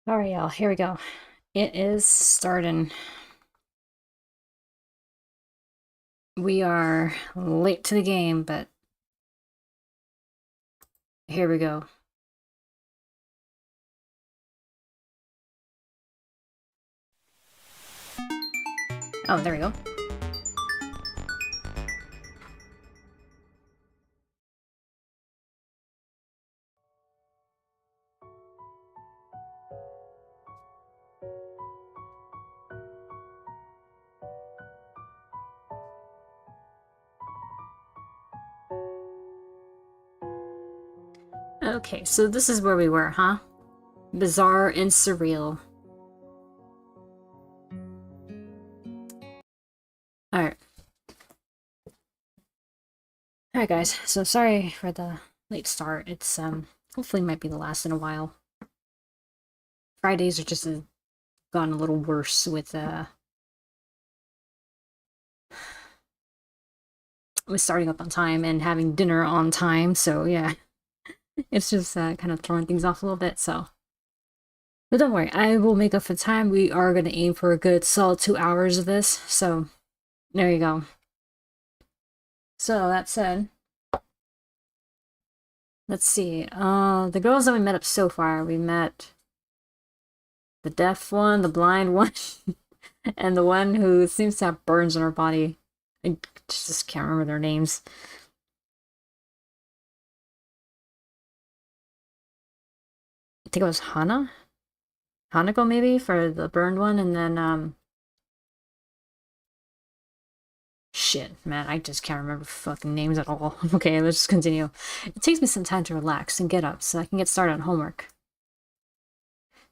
Alright, y'all, here we go. It is starting. We are late to the game, but here we go. Oh, there we go. Okay, so this is where we were, huh? Bizarre and surreal. Alright. Alright, guys, so sorry for the late start. It's, hopefully might be the last in a while. Fridays are just gotten a little worse with starting up on time and having dinner on time, so yeah. It's just kind of throwing things off a little bit, so. But don't worry, I will make up for time. We are going to aim for a good solid 2 hours of this, so there you go. So, that said, let's see. The girls that we met up so far, we met the deaf one, the blind one, and the one who seems to have burns on her body. I just can't remember their names. I think it was Hanako maybe for the burned one, and then shit, man, I just can't remember fucking names at all. Okay, let's just continue. It takes me some time to relax and get up so I can get started on homework.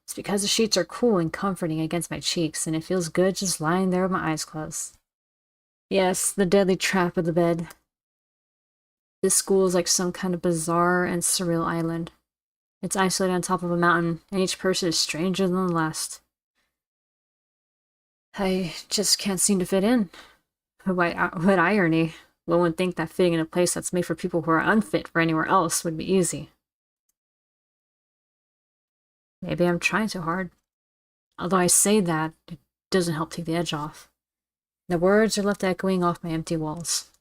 It's because the sheets are cool and comforting against my cheeks, and it feels good just lying there with my eyes closed. Yes, the deadly trap of the bed. This school is like some kind of bizarre and surreal island. It's isolated on top of a mountain, and each person is stranger than the last. I just can't seem to fit in. What irony. One would think that fitting in a place that's made for people who are unfit for anywhere else would be easy. Maybe I'm trying too hard. Although I say that, it doesn't help take the edge off. The words are left echoing off my empty walls.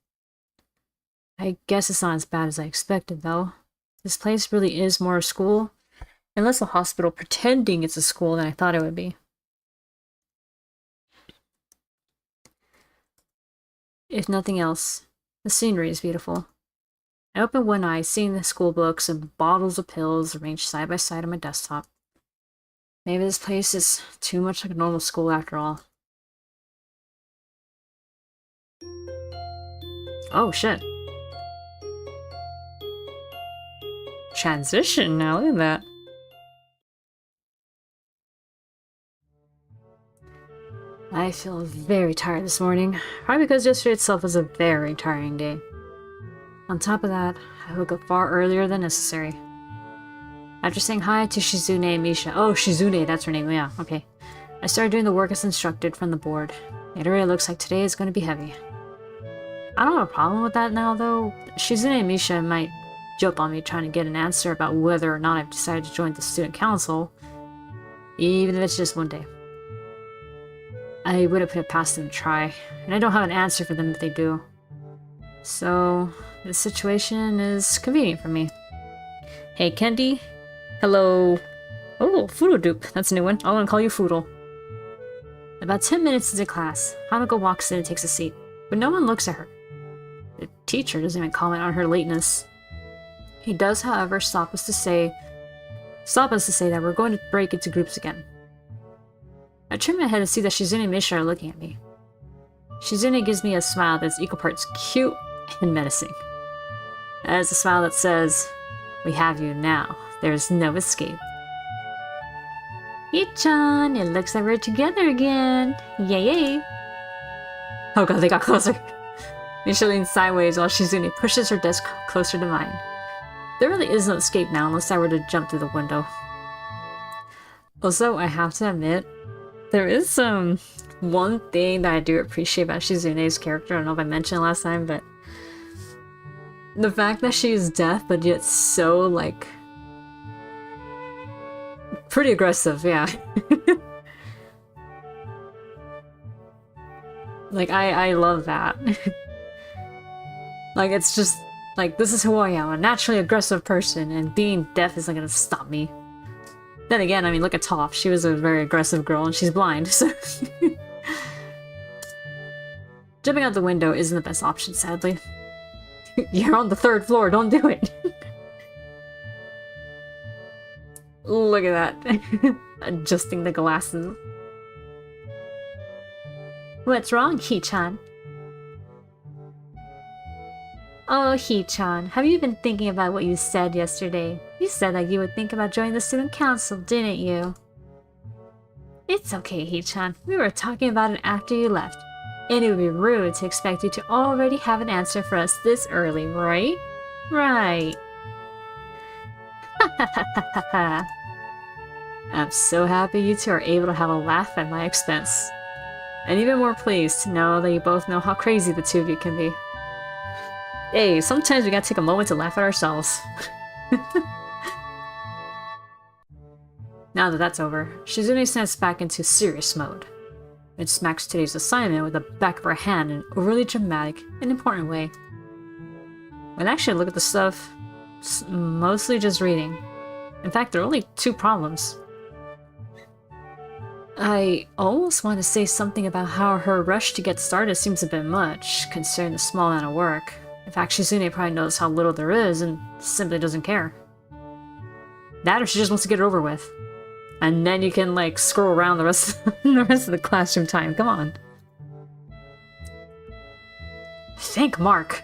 I guess it's not as bad as I expected, though. This place really is more a school, and less a hospital pretending it's a school than I thought it would be. If nothing else, the scenery is beautiful. I open one eye, seeing the school books and bottles of pills arranged side by side on my desktop. Maybe this place is too much like a normal school after all. Oh shit. Transition now, look at that. I feel very tired this morning, probably because yesterday itself was a very tiring day. On top of that, I woke up far earlier than necessary. After saying hi to Shizune and Misha— oh, Shizune, that's her name, yeah, okay. I started doing the work as instructed from the board. It really looks like today is going to be heavy. I don't have a problem with that now, though. Shizune and Misha might jump on me trying to get an answer about whether or not I've decided to join the student council, even if it's just one day. I wouldn't put it past them to try, and I don't have an answer for them if they do. So, this situation is convenient for me. Hey, Kendi. Hello. Oh, Foodle Dupe. That's a new one. I want to call you Foodle. About 10 minutes into class, Hanako walks in and takes a seat, but no one looks at her. The teacher doesn't even comment on her lateness. He does, however, stop us to say that we're going to break into groups again. I turn my head and see that Shizune and Misha are looking at me. Shizune gives me a smile that's equal parts cute and menacing. As a smile that says, "We have you now. There's no escape." Ichan, it looks like we're together again. Yay! Oh god, they got closer. Misha leans sideways while Shizune pushes her desk closer to mine. There really is no escape now unless I were to jump through the window. Also, I have to admit, there is one thing that I do appreciate about Shizune's character. I don't know if I mentioned last time, but the fact that she is deaf but yet so, like, Pretty aggressive, yeah. Like, I love that. Like, it's just, like, this is who I am, a naturally aggressive person, and being deaf isn't gonna stop me. Then again, I mean, look at Toph. She was a very aggressive girl, and she's blind, so... Jumping out the window isn't the best option, sadly. You're on the 3rd floor, don't do it! Look at that. Adjusting the glasses. What's wrong, Hee-chan? Oh, Hee-chan, have you been thinking about what you said yesterday? You said that you would think about joining the student council, didn't you? It's okay, Hee-chan. We were talking about it after you left. And it would be rude to expect you to already have an answer for us this early, right? Right. I'm so happy you two are able to have a laugh at my expense. And even more pleased to know that you both know how crazy the two of you can be. Hey, sometimes we gotta take a moment to laugh at ourselves. Now that that's over, Shizune snaps back into serious mode. And smacks today's assignment with the back of her hand in an overly dramatic and important way. When I actually look at the stuff, it's mostly just reading. In fact, there are only 2 problems. I almost want to say something about how her rush to get started seems a bit much, considering the small amount of work. In fact, Shizune probably knows how little there is and simply doesn't care. That or she just wants to get it over with. And then you can, like, scroll around the rest of the classroom time. Come on. Thank Mark.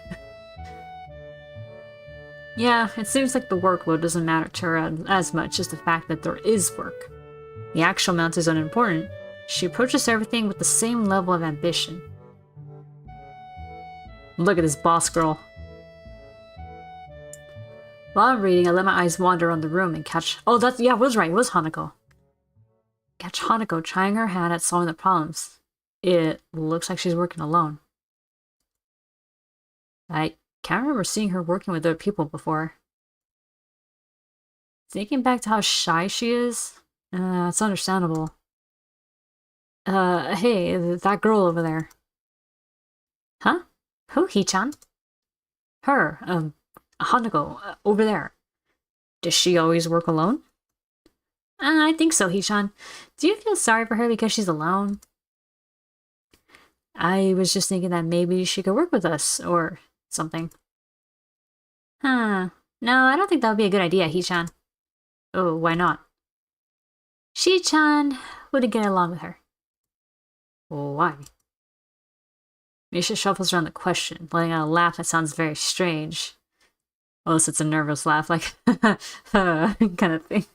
Yeah, it seems like the workload doesn't matter to her as much as the fact that there is work. The actual amount is unimportant. She approaches everything with the same level of ambition. Look at this boss girl. While I'm reading, I let my eyes wander around the room and catch... Oh, that's... Yeah, I was right. It was Hanako. Catch Hanako trying her hand at solving the problems. It looks like she's working alone. I can't remember seeing her working with other people before. Thinking back to how shy she is, it's understandable. Hey, that girl over there. Huh? Who, Hee-chan? Her, Hanako, over there. Does she always work alone? I think so, Hee-chan. Do you feel sorry for her because she's alone? I was just thinking that maybe she could work with us, or something. Huh. No, I don't think that would be a good idea, Hee-chan. Oh, why not? Shi-chan wouldn't get along with her. Why? Misha shuffles around the question, letting out a laugh that sounds very strange. Unless it's a nervous laugh, like, kind of thing.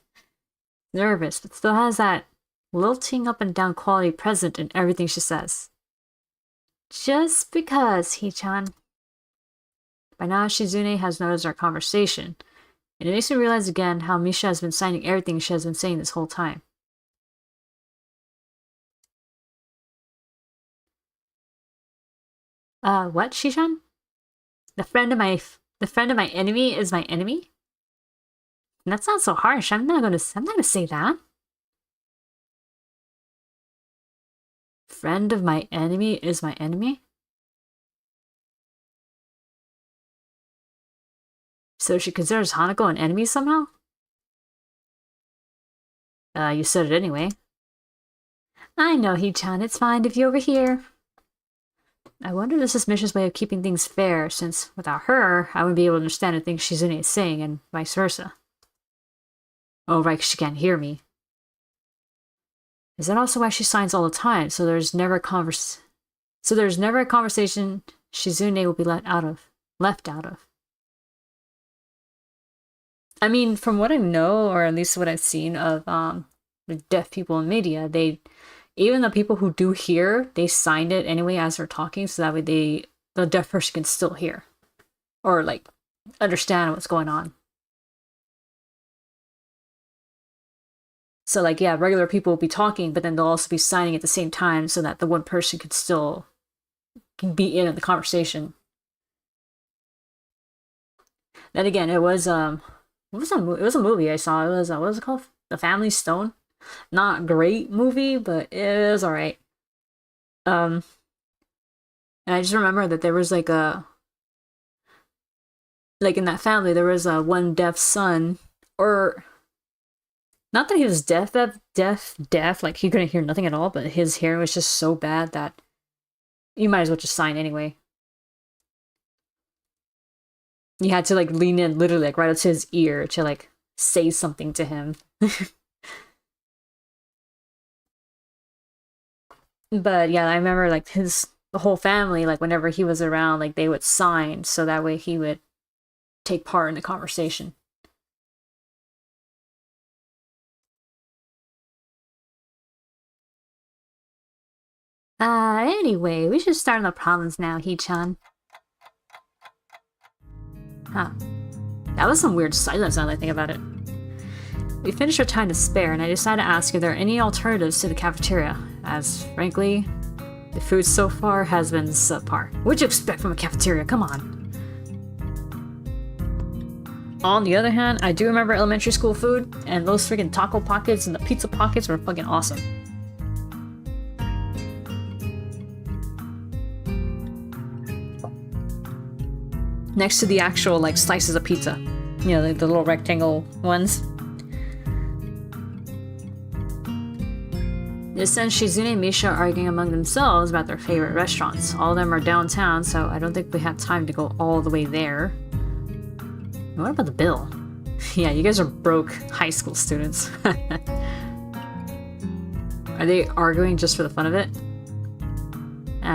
Nervous, but still has that lilting up and down quality present in everything she says. Just because, Hee-chan. By now, Shizune has noticed our conversation, and it makes me realize again how Misha has been signing everything she has been saying this whole time. What, Shishan? The friend of my enemy is my enemy? That sounds so harsh. I'm not gonna say that. Friend of my enemy is my enemy? So she considers Hanako an enemy somehow? You said it anyway. I know, Hee-chan. It's fine if you overhear. I wonder if this is Misha's way of keeping things fair, since without her, I wouldn't be able to understand the things Shizune is saying, and vice versa. Oh, right, 'cause she can't hear me. Is that also why she signs all the time, so there's never a conversation Shizune will be left out of? I mean, from what I know, or at least what I've seen of the deaf people in media, even the people who do hear, they signed it anyway as they're talking, so that way the deaf person can still hear. Or, like, understand what's going on. So, like, yeah, regular people will be talking, but then they'll also be signing at the same time so that the one person could still be in the conversation. Then again, it was a movie I saw. It was, what was it called? The Family Stone. Not great movie, but it was alright. And I just remember that there was like in that family there was a one deaf son, or not that he was deaf, like he couldn't hear nothing at all, but his hearing was just so bad that you might as well just sign anyway. You had to like lean in literally like right up to his ear to like say something to him. But yeah, I remember like the whole family, like whenever he was around, like they would sign so that way he would take part in the conversation. Anyway, we should start on the problems now, Hee-chan. Huh. That was some weird silence now that I think about it. We finished our time to spare, and I decided to ask if there are any alternatives to the cafeteria, as, frankly, the food so far has been subpar. What'd you expect from a cafeteria? Come on. On the other hand, I do remember elementary school food, and those freaking taco pockets and the pizza pockets were fucking awesome. Next to the actual, like, slices of pizza. You know, the little rectangle ones. This sends Shizune and Misha arguing among themselves about their favorite restaurants. All of them are downtown, so I don't think we have time to go all the way there. And what about the bill? Yeah, you guys are broke high school students. Are they arguing just for the fun of it?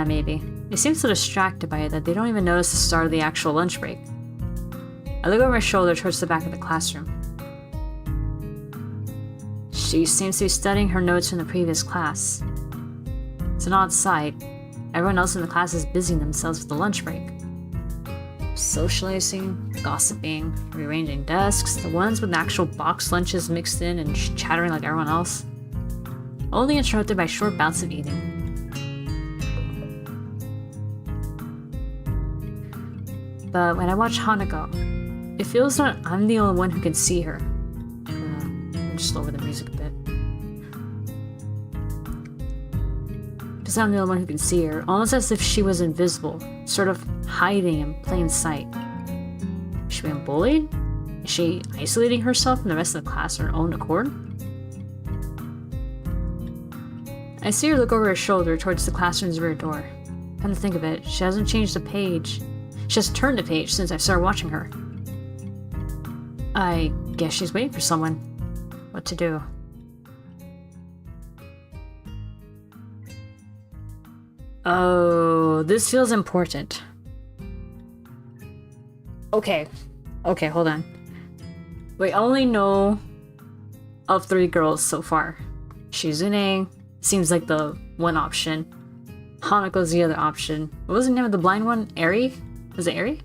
Maybe. They seem so distracted by it that they don't even notice the start of the actual lunch break. I look over my shoulder towards the back of the classroom. She seems to be studying her notes from the previous class. It's an odd sight. Everyone else in the class is busying themselves with the lunch break. Socializing, gossiping, rearranging desks, the ones with actual boxed lunches mixed in and chattering like everyone else. Only interrupted by short bouts of eating. But when I watch Hanako, it feels that I'm the only one who can see her. Just lower the music a bit. Because I'm the only one who can see her, almost as if she was invisible, sort of hiding in plain sight. Is she being bullied? Is she isolating herself from the rest of the class on her own accord? I see her look over her shoulder towards the classroom's rear door. Come to think of it, she hasn't changed the page. She hasn't turned the page since I started watching her. I guess she's waiting for someone. What to do? Oh, this feels important. Okay, hold on. We only know of 3 girls so far. Shizune seems like the one option. Hanako's the other option. What was the name of the blind one? Eri? Was it Eri?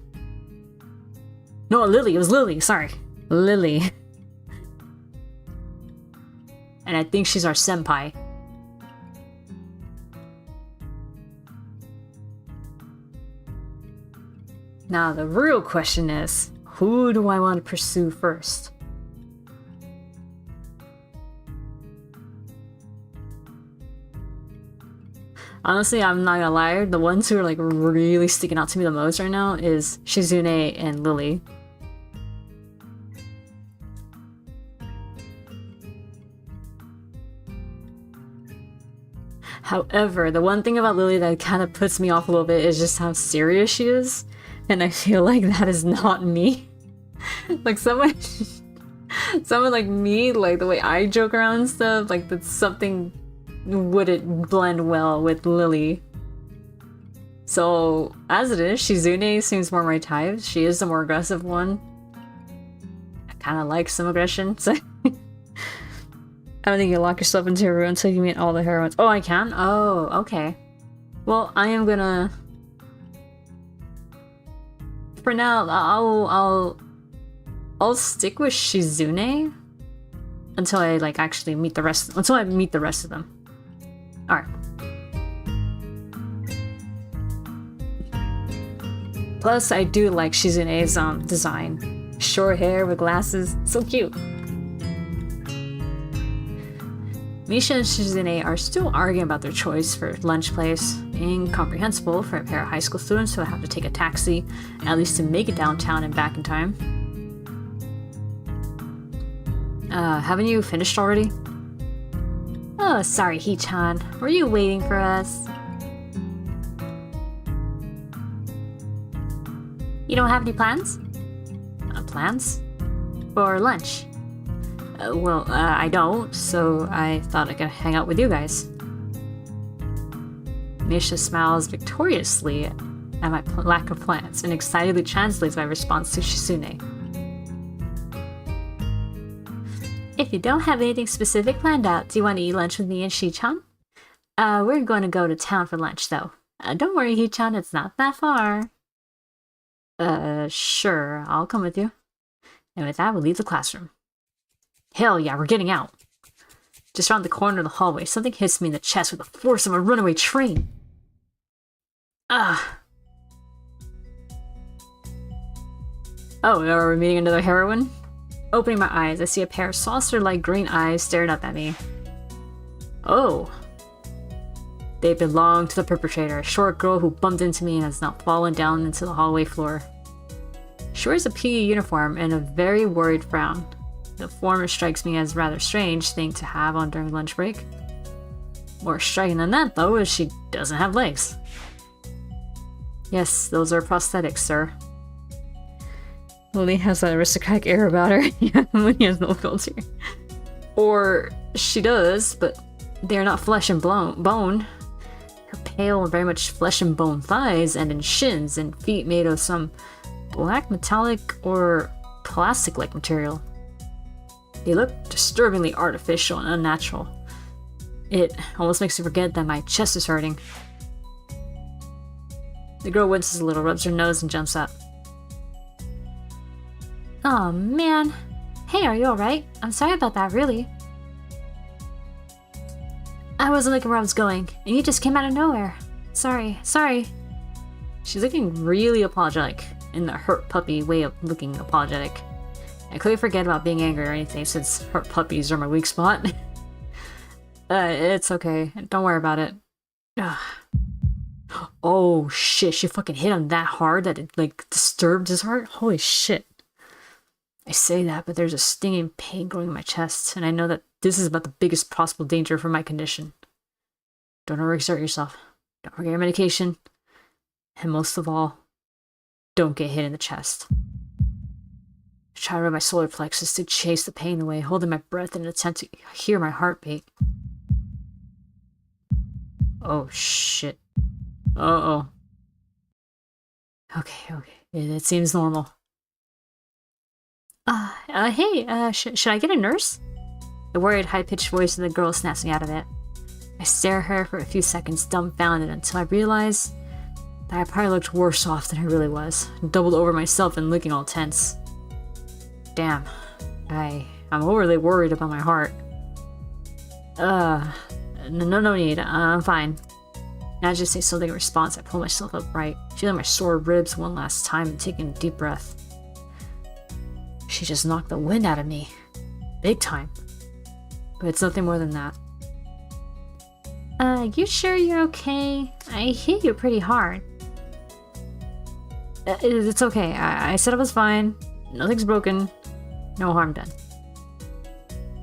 No, Lily. It was Lily. Sorry. Lily. And I think she's our senpai. Now, the real question is, who do I want to pursue first? Honestly, I'm not gonna lie, the ones who are like really sticking out to me the most right now is Shizune and Lily. However, the one thing about Lily that kind of puts me off a little bit is just how serious she is. And I feel like that is not me. Like someone like me, like the way I joke around and stuff, like that's something wouldn't blend well with Lily. So, as it is, Shizune seems more my type. She is the more aggressive one. I kind of like some aggression, so I don't think you lock yourself into a room until you meet all the heroines. Oh, I can? Oh, okay. Well, I am gonna... For now, I'll stick with Shizune until I like actually meet the rest. Until I meet the rest of them. All right. Plus, I do like Shizune's design. Short hair with glasses, so cute. Misha and Shizune are still arguing about their choice for lunch place. Incomprehensible for a pair of high school students who have to take a taxi, at least to make it downtown and back in time. Haven't you finished already? Oh, sorry, Hee-chan. Were you waiting for us? You don't have any plans? Plans? For lunch? Well, I don't, so I thought I could hang out with you guys. Misha smiles victoriously at my lack of plans and excitedly translates my response to Shizune. If you don't have anything specific planned out, do you want to eat lunch with me and Shi-chan? We're going to go to town for lunch, though. Don't worry, Hee-chan, it's not that far. Sure, I'll come with you. And with that, we'll leave the classroom. Hell yeah, we're getting out. Just around the corner of the hallway, something hits me in the chest with the force of a runaway train. Ah. Oh, are we meeting another heroine? Opening my eyes, I see a pair of saucer-like green eyes staring up at me. Oh. They belong to the perpetrator, a short girl who bumped into me and has now fallen down into the hallway floor. She wears a PE uniform and a very worried frown. The former strikes me as a rather strange thing to have on during lunch break. More striking than that, though, is she doesn't have legs. Yes, those are prosthetics, sir. Lily has that aristocratic air about her. Yeah, Lily has no filter. Or she does, but they're not flesh and bone. Her pale and very much flesh and bone thighs end in shins and feet made of some black metallic or plastic-like material. They look disturbingly artificial and unnatural. It almost makes me forget that my chest is hurting. The girl winces a little, rubs her nose, and jumps up. Oh man. Hey, are you alright? I'm sorry about that, really. I wasn't looking where I was going, and you just came out of nowhere. Sorry. She's looking really apologetic, in the hurt puppy way of looking apologetic. I clearly forget about being angry or anything since hurt puppies are my weak spot. It's okay. Don't worry about it. Oh shit, she fucking hit him that hard that it like disturbed his heart? Holy shit. I say that, but there's a stinging pain growing in my chest, and I know that this is about the biggest possible danger for my condition. Don't overexert yourself. Don't forget your medication. And most of all, don't get hit in the chest. I try to rub my solar plexus to chase the pain away, holding my breath in an attempt to hear my heartbeat. Oh shit. Uh-oh. Okay. It seems normal. Hey, should I get a nurse? The worried, high-pitched voice of the girl snaps me out of it. I stare at her for a few seconds, dumbfounded, until I realize that I probably looked worse off than I really was, doubled over myself and looking all tense. Damn. I'm overly worried about my heart. No need. I'm fine. And I just say something in response. I pull myself upright, feeling my sore ribs one last time and taking a deep breath. She just knocked the wind out of me. Big time. But it's nothing more than that. You sure you're okay? I hit you pretty hard. It's okay. I said I was fine. Nothing's broken. No harm done.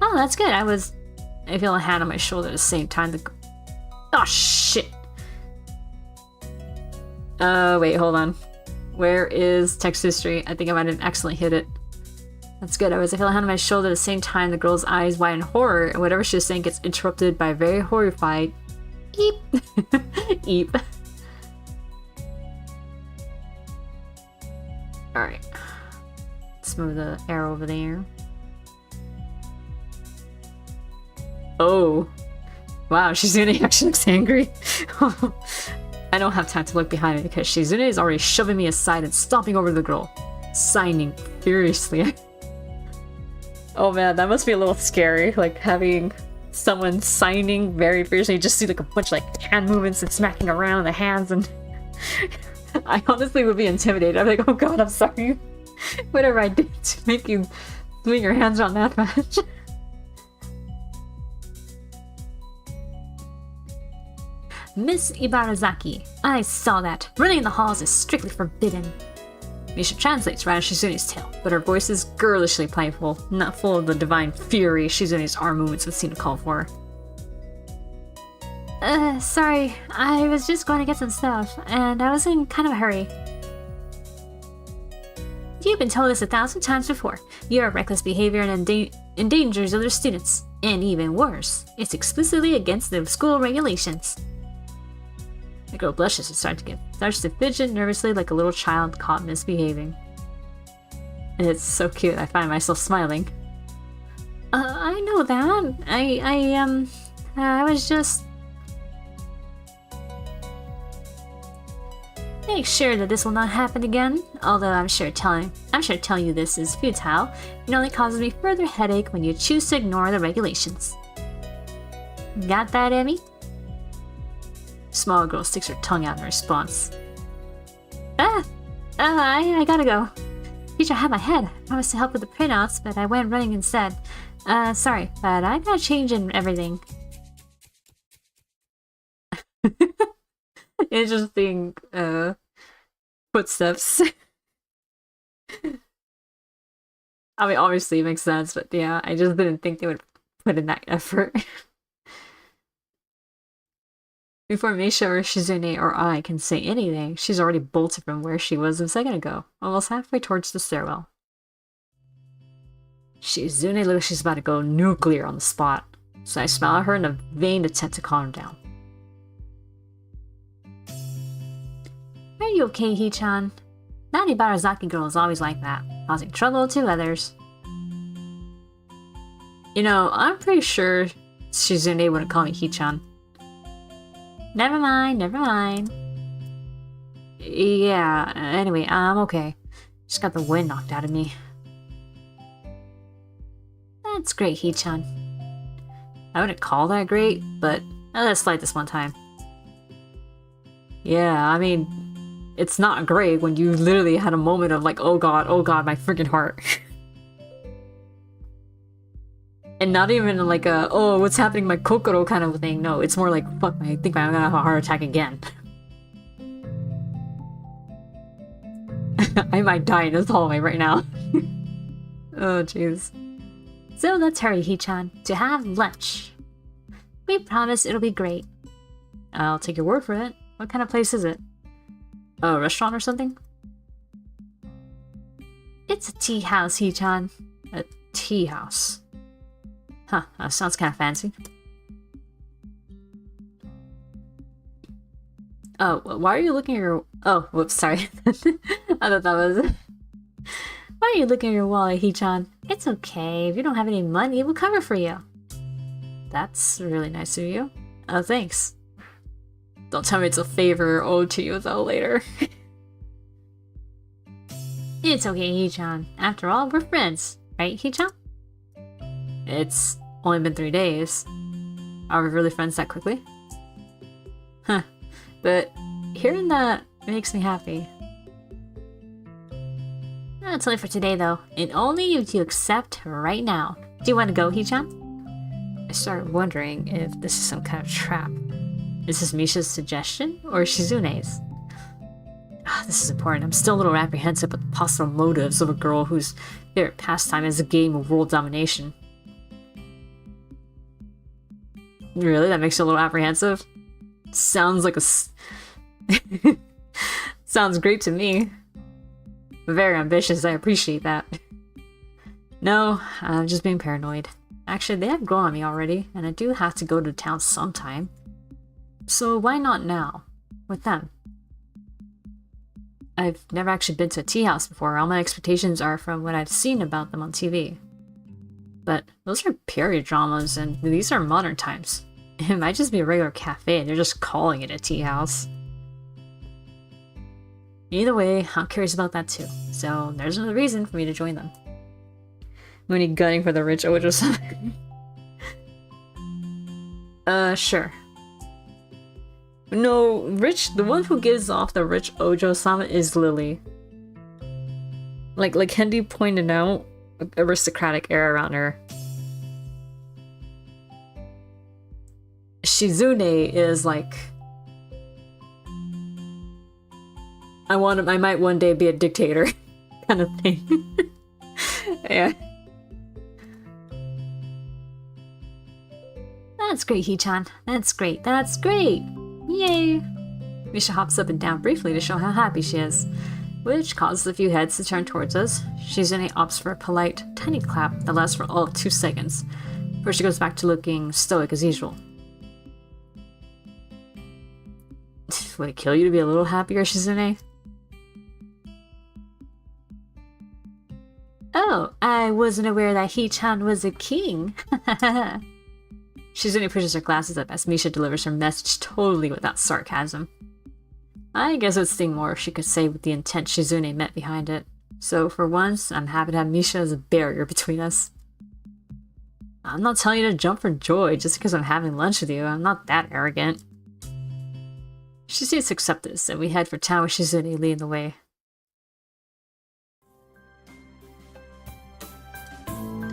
Oh, that's good. I feel a hand on my shoulder at the same time. Oh, shit. Wait, hold on. Where is text history? I think I might have accidentally hit it. That's good. I feel a hand on my shoulder at the same time. The girl's eyes wide in horror, and whatever she was saying gets interrupted by a very horrified eep. Eep. Alright. Let's move the arrow over there. Oh. Wow, Shizune actually looks angry. I don't have time to look behind me because Shizune is already shoving me aside and stomping over the girl, signing furiously. Oh man, that must be a little scary, like having someone signing very fiercely. You just see like a bunch of like hand movements and smacking around the hands, and I honestly would be intimidated. I'm like, oh god, I'm sorry. Whatever I did to make you swing your hands around that much. Miss Ibarazaki, I saw that. Running in the halls is strictly forbidden. Misha translates right Shizune's tale, but her voice is girlishly playful, not full of the divine fury Shizune's arm movements would seem to call for. Sorry, I was just going to get some stuff, and I was in kind of a hurry. You've been told this 1,000 times before. Your reckless behavior endangers other students. And even worse, it's explicitly against the school regulations. The girl blushes and starts to fidget nervously like a little child caught misbehaving. And it's so cute, I find myself smiling. I know that. I was just... Make sure that this will not happen again, although I'm sure telling you this is futile. It only causes me further headache when you choose to ignore the regulations. Got that, Emmy? Small girl sticks her tongue out in response. I gotta go. Teacher had my head. I promised to help with the printouts, but I went running instead. Sorry, but I gotta change and everything. Interesting, footsteps. I mean, obviously it makes sense, but yeah, I just didn't think they would put in that effort. Before Misha or Shizune or I can say anything, she's already bolted from where she was a second ago, almost halfway towards the stairwell. Shizune looks like she's about to go nuclear on the spot, so I smile at her in a vain attempt to calm her down. Are you okay, Hee-chan? That Ibarazaki girl is always like that, causing trouble to others. You know, I'm pretty sure Shizune wouldn't call me Hee-chan. Never mind. Yeah, anyway, I'm okay. Just got the wind knocked out of me. That's great, Hee-chan. I wouldn't call that great, but let's slide this one time. Yeah, I mean, it's not great when you literally had a moment of like, oh god, my freaking heart. And not even like a, oh, what's happening, my kokoro kind of thing. No, it's more like, fuck, I think I'm gonna have a heart attack again. I might die in this hallway right now. Oh, jeez. So let's hurry, Hee-chan, to have lunch. We promise it'll be great. I'll take your word for it. What kind of place is it? A restaurant or something? It's a tea house, Hee-chan. A tea house. Huh, that sounds kind of fancy. Oh, why are you looking at your... Oh, whoops, sorry. I thought that was... Why are you looking at your wallet, Hee-chan? It's okay. If you don't have any money, we'll cover for you. That's really nice of you. Oh, thanks. Don't tell me it's a favor owed to you, though, later. It's okay, Hee-chan. After all, we're friends. Right, Hee-chan? It's only been 3 days. Are we really friends that quickly? Huh. But hearing that makes me happy. That's only for today, though. And only if you accept right now. Do you want to go, Hee-chan? I started wondering if this is some kind of trap. Is this Misha's suggestion or Shizune's? This is important. I'm still a little apprehensive with the possible motives of a girl whose favorite pastime is a game of world domination. Really? That makes you a little apprehensive? Sounds like a... Sounds great to me. Very ambitious, I appreciate that. No, I'm just being paranoid. Actually, they have grown on me already, and I do have to go to town sometime. So why not now? With them? I've never actually been to a tea house before. All my expectations are from what I've seen about them on TV. But those are period dramas, and these are modern times. It might just be a regular cafe, and they're just calling it a tea house. Either way, I'm curious about that too. So there's another reason for me to join them. When you gunning for the rich Ojo-sama. Sure. No, the one who gives off the rich Ojo-sama is Lily. Like Hendy pointed out, aristocratic air around her. Shizune is like I might one day be a dictator, kind of thing. Yeah. That's great, Hee-chan. That's great. That's great. Yay. Misha hops up and down briefly to show how happy she is, which causes a few heads to turn towards us. Shizune opts for a polite, tiny clap that lasts for all of 2 seconds, before she goes back to looking stoic as usual. Would it kill you to be a little happier, Shizune? Oh, I wasn't aware that Hee-chan was a king. Shizune pushes her glasses up as Misha delivers her message totally without sarcasm. I guess it would sting more if she could say what the intent Shizune meant behind it. So for once, I'm happy to have Misha as a barrier between us. I'm not telling you to jump for joy just because I'm having lunch with you. I'm not that arrogant. She seems to accept this, and we head for town with Shizune leading the way.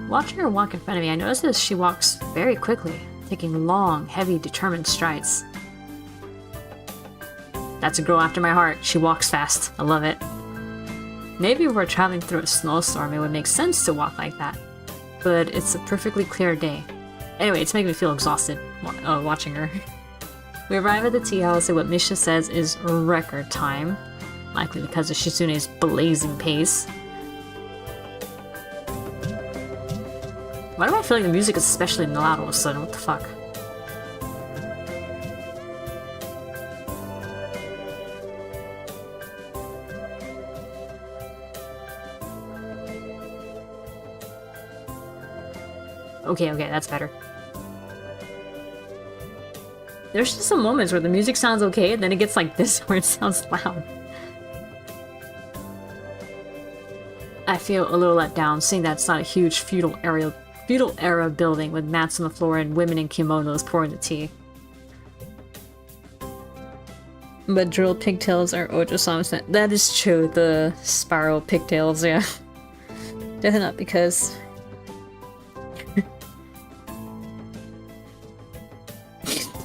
Watching her walk in front of me, I notice that she walks very quickly, taking long, heavy, determined strides. That's a girl after my heart. She walks fast. I love it. Maybe if we're traveling through a snowstorm, it would make sense to walk like that. But it's a perfectly clear day. Anyway, it's making me feel exhausted watching her. We arrive at the tea house at what Misha says is record time, likely because of Shizune's blazing pace. Why do I feel like the music is especially loud all of a sudden? What the fuck? Okay, that's better. There's just some moments where the music sounds okay, and then it gets like this where it sounds loud. I feel a little let down seeing that it's not a huge feudal era building with mats on the floor and women in kimonos pouring the tea. But drilled pigtails are Ojo-sama's. That is true, the spiral pigtails, yeah. Definitely not because...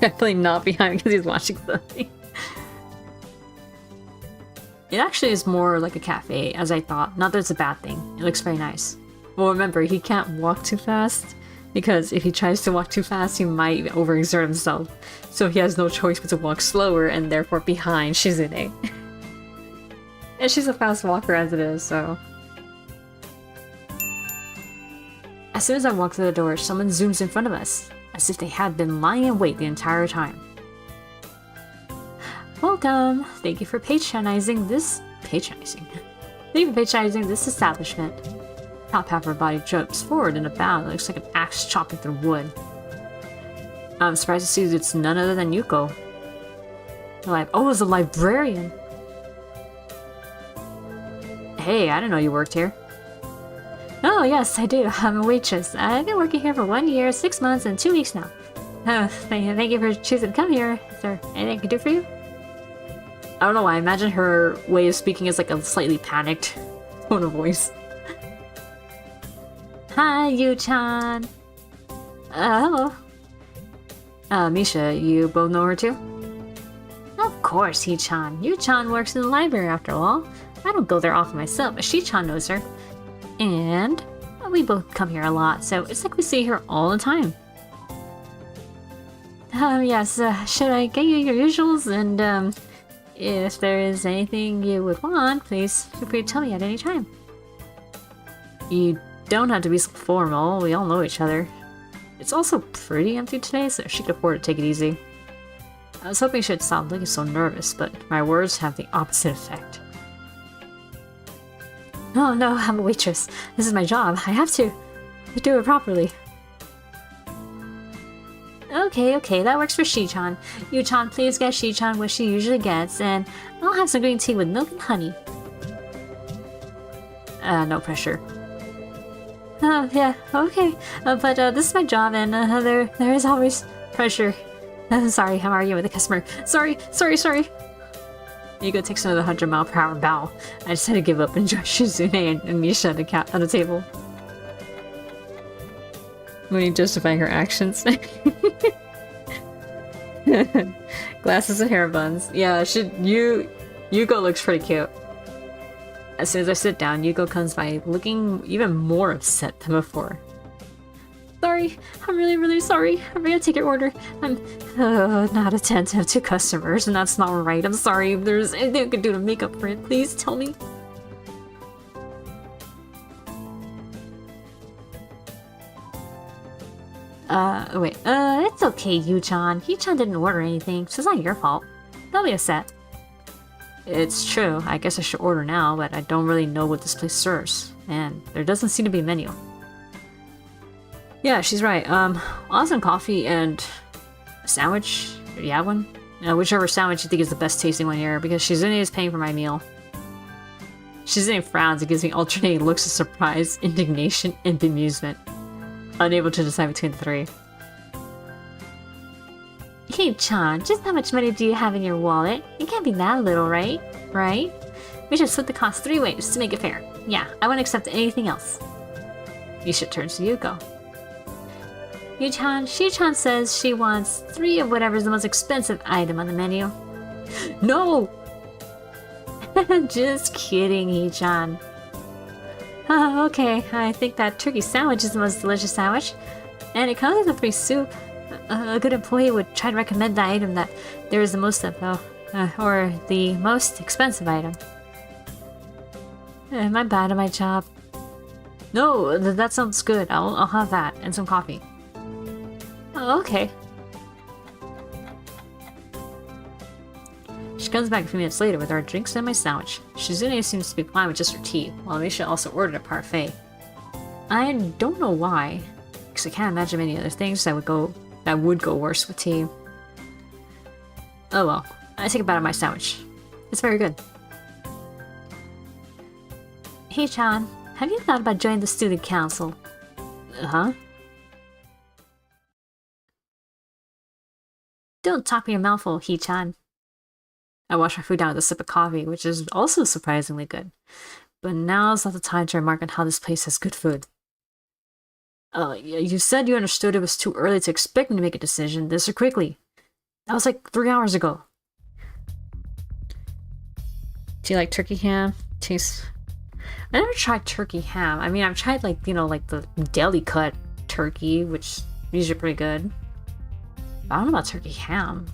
Definitely not behind because he's watching something. It actually is more like a cafe, as I thought. Not that it's a bad thing. It looks very nice. Well, remember, he can't walk too fast, because if he tries to walk too fast, he might overexert himself. So he has no choice but to walk slower, and therefore behind Shizune. And she's a fast walker as it is, so... As soon as I walk through the door, someone zooms in front of us, as if they had been lying in wait the entire time. Welcome! Thank you for patronizing this... Thank you for patronizing this establishment. Top half of her body jumps forward in a bound that looks like an axe chopping through wood. I'm surprised to see that it's none other than Yuko. Oh, it's a librarian! Hey, I didn't know you worked here. Oh, yes, I do. I'm a waitress. I've been working here for 1 year, 6 months, and 2 weeks now. Thank you for choosing to come here. Is there anything I can do for you? I don't know why. I imagine her way of speaking is like a slightly panicked tone of voice. Hi, Yu-chan. Hello. Misha, you both know her too? Of course, Hee-chan. Yu-chan works in the library after all. I don't go there often myself, but Shi-chan knows her. And we both come here a lot, so it's like we see her all the time. Yes, should I get you your usuals? And, if there is anything you would want, please feel free to tell me at any time. You don't have to be so formal, we all know each other. It's also pretty empty today, so she could afford to take it easy. I was hoping she'd stop looking so nervous, but my words have the opposite effect. Oh no, I'm a waitress. This is my job. I have to do it properly. Okay, that works for Shi-chan. Yu-chan, please get Shi-chan what she usually gets, and I'll have some green tea with milk and honey. No pressure. Oh, yeah, okay. But this is my job, and there is always pressure. Sorry, I'm arguing with the customer. Sorry. Yuko takes another 100-mile-per-hour bow. I just had to give up and join Shizune and Misha on the table. When you justifying her actions. Glasses and hair buns. Yeah, Yuko looks pretty cute. As soon as I sit down, Yuko comes by looking even more upset than before. Sorry, I'm really sorry. I'm gonna take your order. I'm not attentive to customers, and that's not right. I'm sorry. If there's anything I can do to make up for it, please tell me. Wait. It's okay, Yu-chan. Yu-chan didn't order anything, so it's not your fault. Don't be upset. It's true. I guess I should order now, but I don't really know what this place serves. And there doesn't seem to be a menu. Yeah, she's right. Awesome coffee and a sandwich. Do you have one? Whichever sandwich you think is the best tasting one here, because Shizune is paying for my meal. Shizune frowns and gives me alternating looks of surprise, indignation, and bemusement. Unable to decide between the three. Hey, Chan, just how much money do you have in your wallet? It can't be that little, right? Right? We should split the cost 3 ways to make it fair. Yeah, I won't accept anything else. Yusha turns to Yuko. Yu-chan, Shi-chan says she wants 3 of whatever's the most expensive item on the menu. No! Just kidding, Yi-chan. Okay, I think that turkey sandwich is the most delicious sandwich. And it comes with a free soup. A good employee would try to recommend the item that there is the most of, though. Or the most expensive item. Am I bad at my job? No, that sounds good. I'll have that, and some coffee. Oh, okay. She comes back a few minutes later with our drinks and my sandwich. Shizune seems to be fine with just her tea, while Misha also ordered a parfait. I don't know why, because I can't imagine many other things that would go worse with tea. Oh well, I take a bite of my sandwich. It's very good. Hey Chan, have you thought about joining the student council? Huh? Don't talk with your mouth full, Hee-chan. I wash my food down with a sip of coffee, which is also surprisingly good. But now's not the time to remark on how this place has good food. You said you understood it was too early to expect me to make a decision this so quickly. That was like 3 hours ago. Do you like turkey ham? Tastes... I never tried turkey ham. I mean, I've tried like, you know, like the deli cut turkey, which is usually pretty good. But I don't know about turkey ham.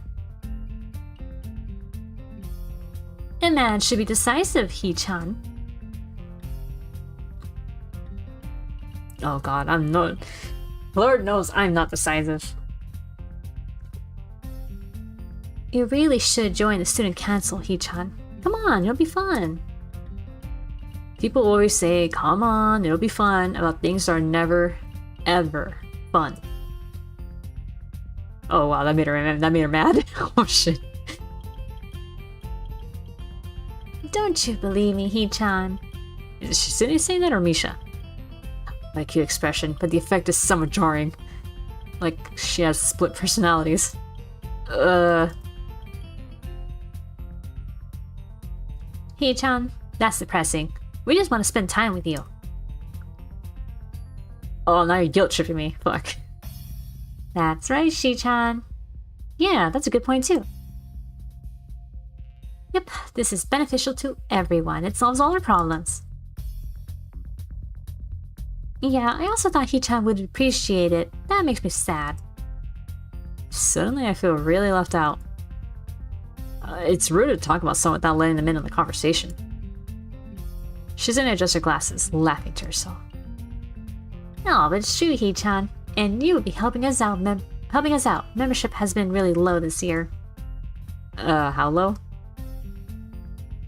A man should be decisive, Hee-chan. Oh god, I'm not... Lord knows I'm not decisive. You really should join the student council, Hee-chan. Come on, it'll be fun. People always say, come on, it'll be fun, about things that are never, ever fun. Oh wow, that made her mad. Oh shit. Don't you believe me, Hee-chan? Is Shizune saying that or Misha? My cute expression, but the effect is somewhat jarring. Like she has split personalities. Hee-chan, that's depressing. We just want to spend time with you. Oh, now you're guilt tripping me. Fuck. That's right, Shi-chan. Yeah, that's a good point too. Yep, this is beneficial to everyone. It solves all our problems. Yeah, I also thought Hee-chan would appreciate it. That makes me sad. Suddenly I feel really left out. It's rude to talk about someone without letting them in on the conversation. Shizune adjusts her glasses, laughing to herself. No, but it's true, Hee-chan. And you would be helping us out, Membership has been really low this year. How low?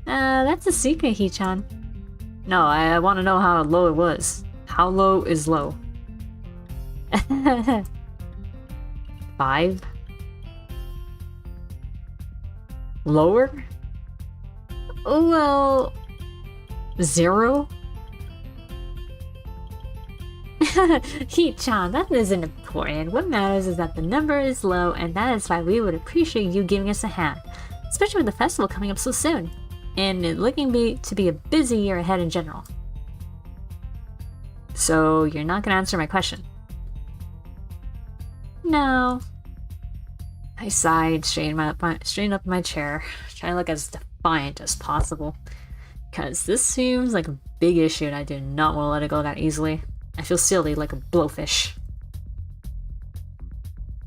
That's a secret, Hee-chan. No, I want to know how low it was. How low is low? 5? Lower? Well... 0? Hee-chan, that isn't important. What matters is that the number is low, and that is why we would appreciate you giving us a hand. Especially with the festival coming up so soon. And it looking to be a busy year ahead in general. So, you're not gonna answer my question? No. I sighed, straightened up in my chair, trying to look as defiant as possible. Because this seems like a big issue and I do not want to let it go that easily. I feel silly like a blowfish.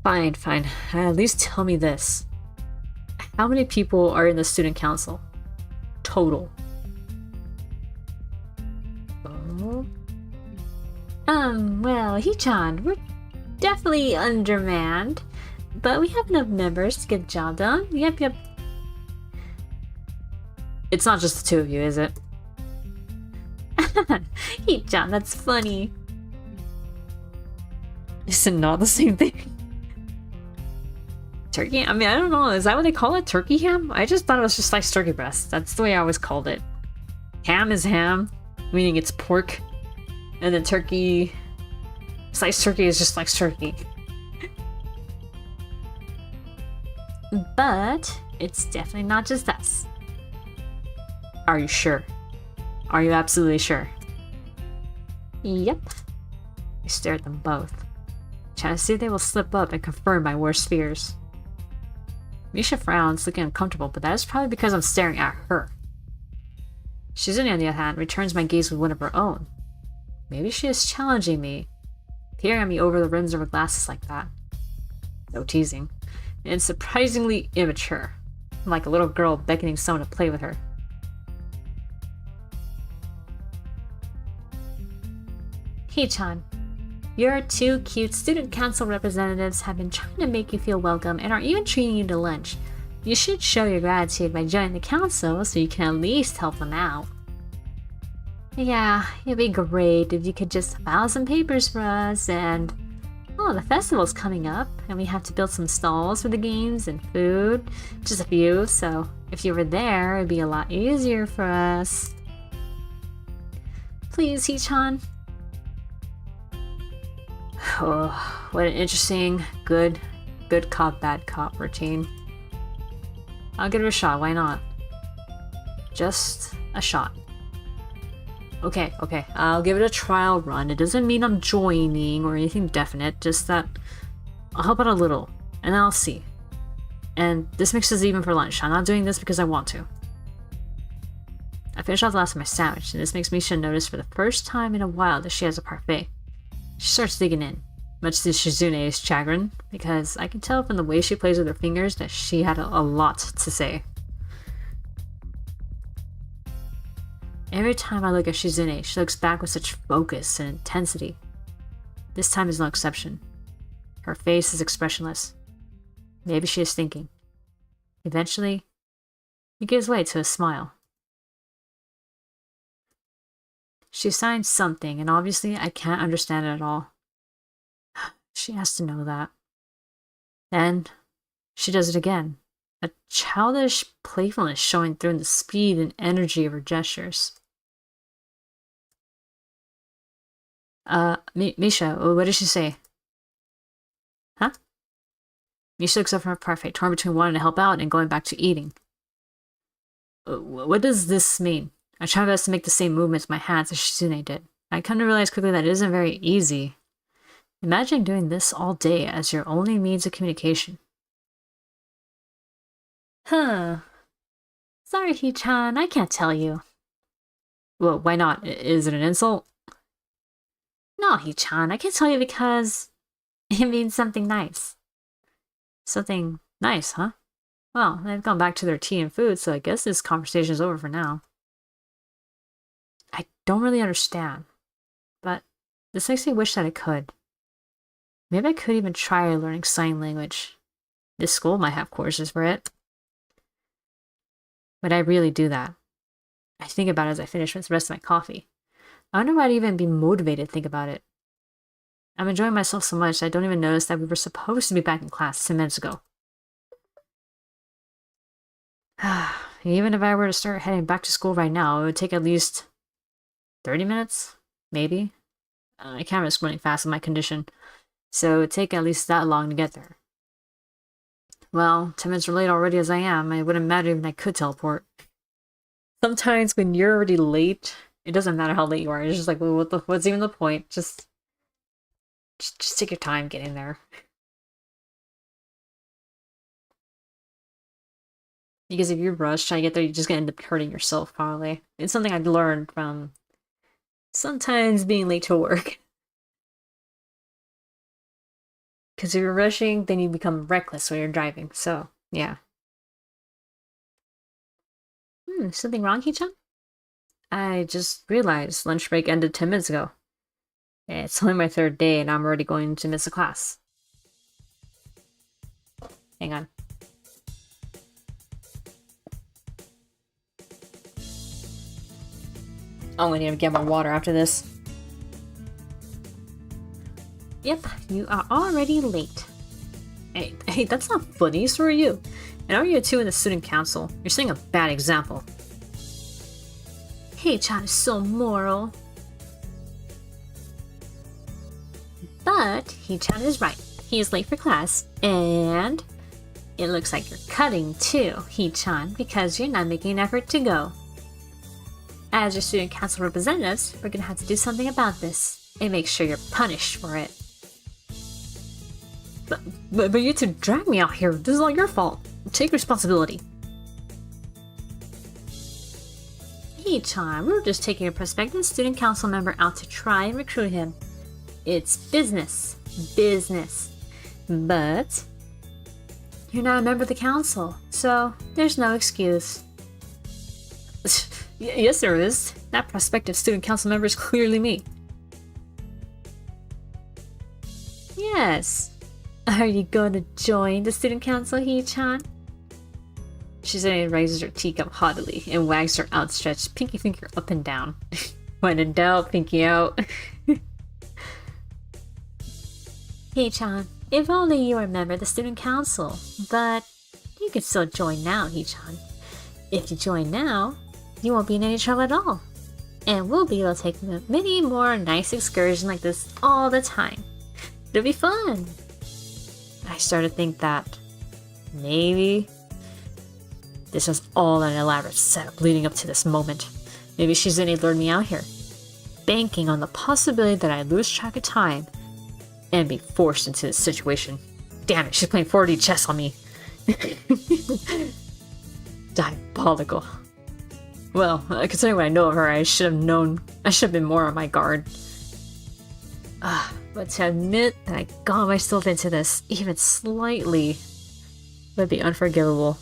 Fine, fine. At least tell me this. How many people are in the student council? Total. Oh. Well, Hee-chan, we're definitely undermanned, but we have enough members to get the job done. Yep, yep. It's not just the two of you, is it? Hee-chan, that's funny. Is it not the same thing? Turkey? I mean, I don't know. Is that what they call it? Turkey ham? I just thought it was just sliced turkey breast. That's the way I always called it. Ham is ham, meaning it's pork. And then turkey... Sliced turkey is just sliced turkey. But it's definitely not just us. Are you sure? Are you absolutely sure? Yep. I stare at them both, trying to see if they will slip up and confirm my worst fears. Misha frowns, looking uncomfortable, but that is probably because I'm staring at her. Shizune, on the other hand, returns my gaze with one of her own. Maybe she is challenging me, peering at me over the rims of her glasses like that. So teasing. And surprisingly immature. Like a little girl beckoning someone to play with her. Hee-chan, your two cute student council representatives have been trying to make you feel welcome and are even treating you to lunch. You should show your gratitude by joining the council so you can at least help them out. Yeah, it'd be great if you could just file some papers for us and... Oh, the festival's coming up and we have to build some stalls for the games and food. Just a few, so if you were there, it'd be a lot easier for us. Please, Hee-chan. Oh, what an interesting, good cop, bad cop routine. I'll give it a shot, why not? Just a shot. Okay, I'll give it a trial run. It doesn't mean I'm joining or anything definite, just that I'll help out a little, and then I'll see. And this makes us even for lunch. I'm not doing this because I want to. I finish off the last of my sandwich, and this makes Misha notice for the first time in a while that she has a parfait. She starts digging in, much to Shizune's chagrin, because I can tell from the way she plays with her fingers that she had a lot to say. Every time I look at Shizune, she looks back with such focus and intensity. This time is no exception. Her face is expressionless. Maybe she is thinking. Eventually, it gives way to a smile. She signed something, and obviously I can't understand it at all. She has to know that. Then, she does it again. A childish playfulness showing through in the speed and energy of her gestures. Misha, what did she say? Huh? Misha looks up from her parfait, torn between wanting to help out and going back to eating. What does this mean? I try my best to make the same movements with my hands as Shizune did. I come to realize quickly that it isn't very easy. Imagine doing this all day as your only means of communication. Huh. Sorry, Hee-chan, I can't tell you. Well, why not? Is it an insult? No, Hee-chan, I can't tell you because it means something nice. Something nice, huh? Well, they've gone back to their tea and food, so I guess this conversation's over for now. I don't really understand, but this makes me wish that I could. Maybe I could even try learning sign language. This school might have courses for it. Would I really do that? I think about it as I finish with the rest of my coffee. I wonder if I'd even be motivated to think about it. I'm enjoying myself so much I don't even notice that we were supposed to be back in class 10 minutes ago. Even if I were to start heading back to school right now, it would take at least 30 minutes? Maybe? I can't risk running fast in my condition, so it would take at least that long to get there. Well, 10 minutes late already as I am, it wouldn't matter even if I could teleport. Sometimes when you're already late, it doesn't matter how late you are. It's just like, well, what's even the point? Just take your time getting there. Because if you rush trying to get there, you're just gonna end up hurting yourself, probably. It's something I've learned from sometimes being late to work. Because if you're rushing, then you become reckless when you're driving, so, yeah. Something wrong, Hee-chan? I just realized lunch break ended 10 minutes ago. It's only my third day and I'm already going to miss a class. Hang on. I'm gonna need to get more water after this. Yep, you are already late. Hey, that's not funny, so are you. And are you two in the student council? You're setting a bad example. Hee-chan is so moral. But Hee-chan is right. He is late for class, and it looks like you're cutting too, Hee-chan, because you're not making an effort to go. As your student council representatives, we're gonna have to do something about this, and make sure you're punished for it. But you two dragged me out here. This is all your fault. Take responsibility. Hee-chan, we were just taking a prospective student council member out to try and recruit him. It's business. Business. But you're not a member of the council, so there's no excuse. Yes, there is. That prospective student council member is clearly me. Yes. Are you going to join the student council, Hee-chan? She suddenly raises her teacup haughtily and wags her outstretched pinky finger up and down. When in doubt, pinky out. Hee-chan, if only you were a member of the student council, but you could still join now, Hee-chan. If you join now, you won't be in any trouble at all. And we'll be able to take many more nice excursions like this all the time. It'll be fun. I started to think that maybe this was all an elaborate setup leading up to this moment. Maybe she's gonna lure me out here, banking on the possibility that I lose track of time and be forced into this situation. Damn it, she's playing 4D chess on me. Diabolical. Well, considering what I know of her, I should have been more on my guard. But to admit that I got myself into this, even slightly, would be unforgivable.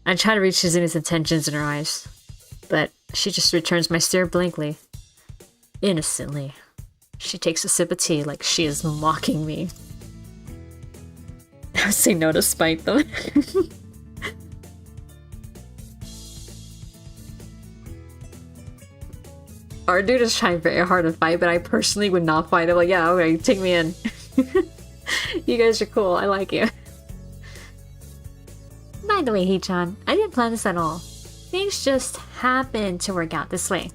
I try to read Shizumi's intentions in her eyes, but she just returns my stare blankly. Innocently. She takes a sip of tea like she is mocking me. I would say no to spite them. Our dude is trying very hard to fight, but I personally would not fight him. Like, yeah, okay, take me in. You guys are cool. I like you. By the way, Hee-chan, I didn't plan this at all. Things just happened to work out this way.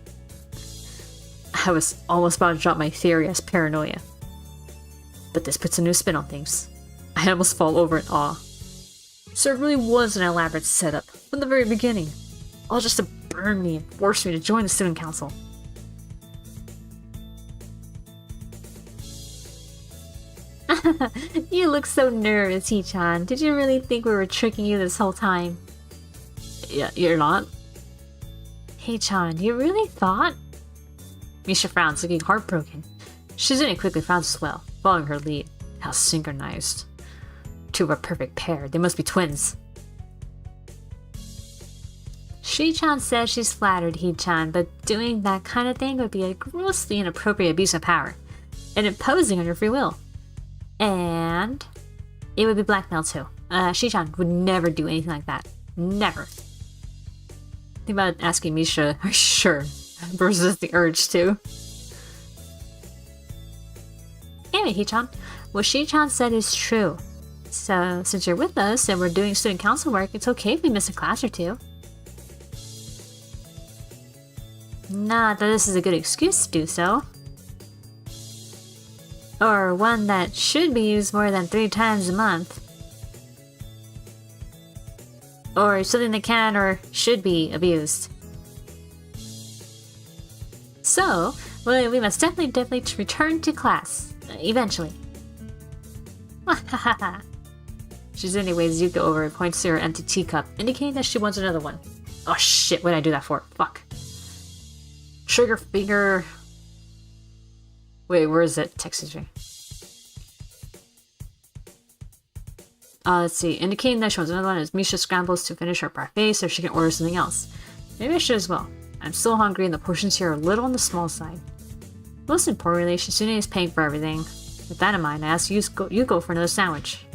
I was almost about to drop my theory as paranoia. But this puts a new spin on things. I almost fall over in awe. So it really was an elaborate setup from the very beginning. All just to burn me and force me to join the student council. You look so nervous, Hee-chan. Did you really think we were tricking you this whole time? Yeah, you're not? Hee-chan, you really thought? Misha frowns, looking heartbroken. Shizune quickly frowns as well, following her lead. How synchronized. Two of a perfect pair. They must be twins. Shi-chan says she's flattered, Hee-chan, but doing that kind of thing would be a grossly inappropriate abuse of power, and imposing on your free will. And it would be blackmail too. Shi-chan would never do anything like that. Never. Think about asking Misha, are you sure? Versus the urge to. Anyway, Hee-chan, what Shi-chan said is true. So, since you're with us and we're doing student council work, it's okay if we miss a class or two. Not that this is a good excuse to do so. Or one that should be used more than 3 times a month. Or something that can or should be abused. So, well, we must definitely return to class. Eventually. Shizune waves Yuka over and points to her empty teacup, indicating that she wants another one. Oh shit, what did I do that for? Fuck. Trigger finger... Wait, where is it? Text me. Let's see. Indicating that she wants another one as Misha scrambles to finish her parfait so she can order something else. Maybe I should as well. I'm still hungry and the portions here are a little on the small side. Most importantly, Shizune is paying for everything. With that in mind, I ask you go for another sandwich.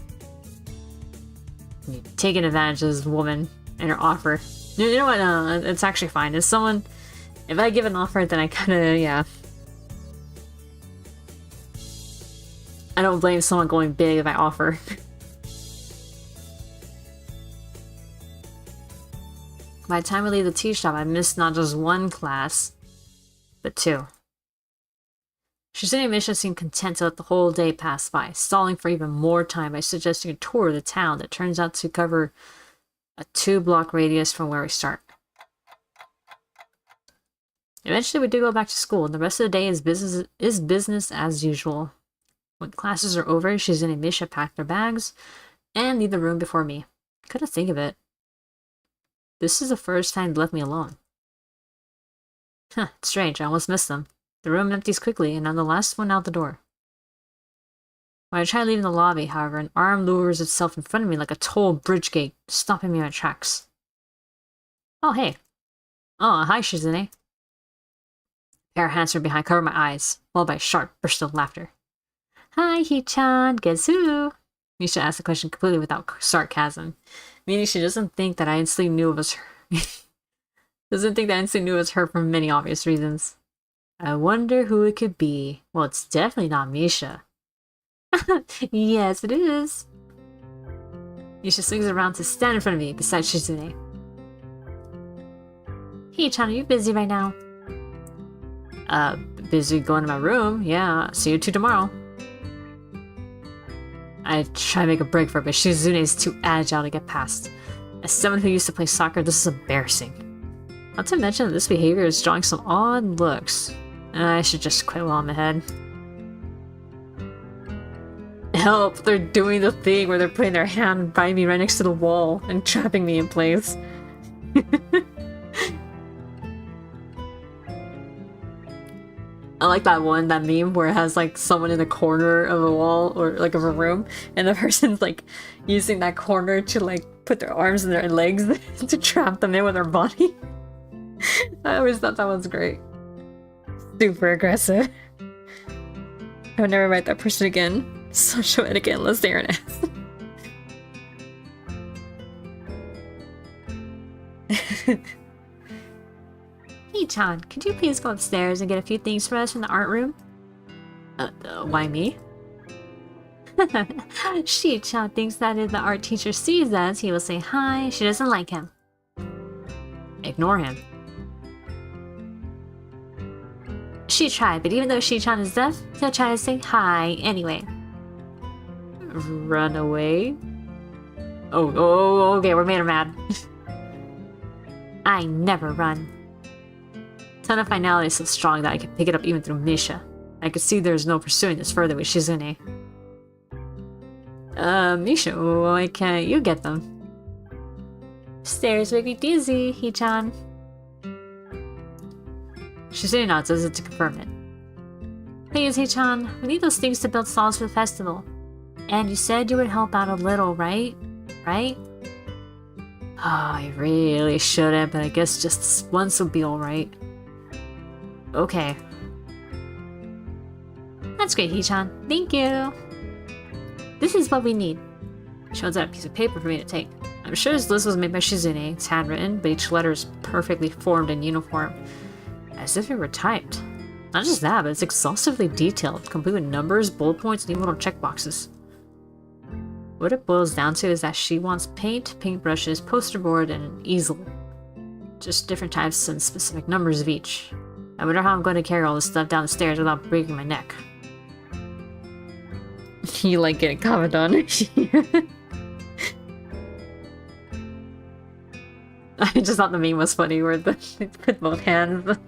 You're taking advantage of this woman and her offer. You know what? No, it's actually fine. If I give an offer, then I kinda, yeah. I don't blame someone going big if I offer. By the time we leave the tea shop, I missed not just one class, but two. Shizune and Misha seemed content to let the whole day pass by, stalling for even more time by suggesting a tour of the town that turns out to cover a 2-block radius from where we start. Eventually we do go back to school, and the rest of the day is business as usual. When classes are over, Shizune and Misha pack their bags and leave the room before me. Couldn't think of it. This is the first time they left me alone. Huh, it's strange, I almost missed them. The room empties quickly, and I'm the last one out the door. When I try leaving the lobby, however, an arm lowers itself in front of me like a tall bridge gate, stopping me in my tracks. Oh, hey. Oh, hi, Shizune. A pair of hands from behind cover my eyes, followed by a sharp burst of laughter. Hi, Hee-chan, guess who? Misha asked the question completely without sarcasm, meaning she doesn't think that I instantly knew it was her. Doesn't think that I instantly knew it was her for many obvious reasons. I wonder who it could be. Well, it's definitely not Misha. Yes, it is. Misha swings around to stand in front of me beside Shizune. Hee-chan, are you busy right now? Busy going to my room. Yeah, see you two tomorrow. I try to make a break for it, but Shizune is too agile to get past. As someone who used to play soccer, this is embarrassing. Not to mention that this behavior is drawing some odd looks. I should just quit while I'm ahead. Help! They're doing the thing where they're putting their hand by me right next to the wall and trapping me in place. I like that meme where it has like someone in the corner of a wall or like of a room, and the person's like using that corner to like put their arms and their legs to trap them in with their body. I always thought that was great. Super aggressive. I would never write that person again. Social etiquette unless they're an ass. Hee-chan, could you please go upstairs and get a few things for us from the art room? Why me? Hee-chan thinks that if the art teacher sees us, he will say hi. She doesn't like him. Ignore him. She tried, but even though Hee-chan is deaf, he'll try to say hi anyway. Run away? Oh, okay, we're made her mad. I never run. Ton of finality is so strong that I can pick it up even through Misha. I could see there's no pursuing this further with Shizune. Misha, why can't you get them? Stairs make me dizzy, Hee-chan. Shizune nods as if to confirm it. Please, Hee-chan, we need those things to build stalls for the festival. And you said you would help out a little, right? Right? Oh, I really shouldn't, but I guess just once will be alright. Okay. That's great, Hee-chan. Thank you! This is what we need. She holds out a piece of paper for me to take. I'm sure this list was made by Shizune. It's handwritten, but each letter is perfectly formed and uniform. As if it were typed. Not just that, but it's exhaustively detailed, complete with numbers, bullet points, and even little checkboxes. What it boils down to is that she wants paint, paintbrushes, poster board, and an easel. Just different types and specific numbers of each. I wonder how I'm going to carry all this stuff down the stairs without breaking my neck. You like getting commented on. I just thought the meme was funny where they put both hands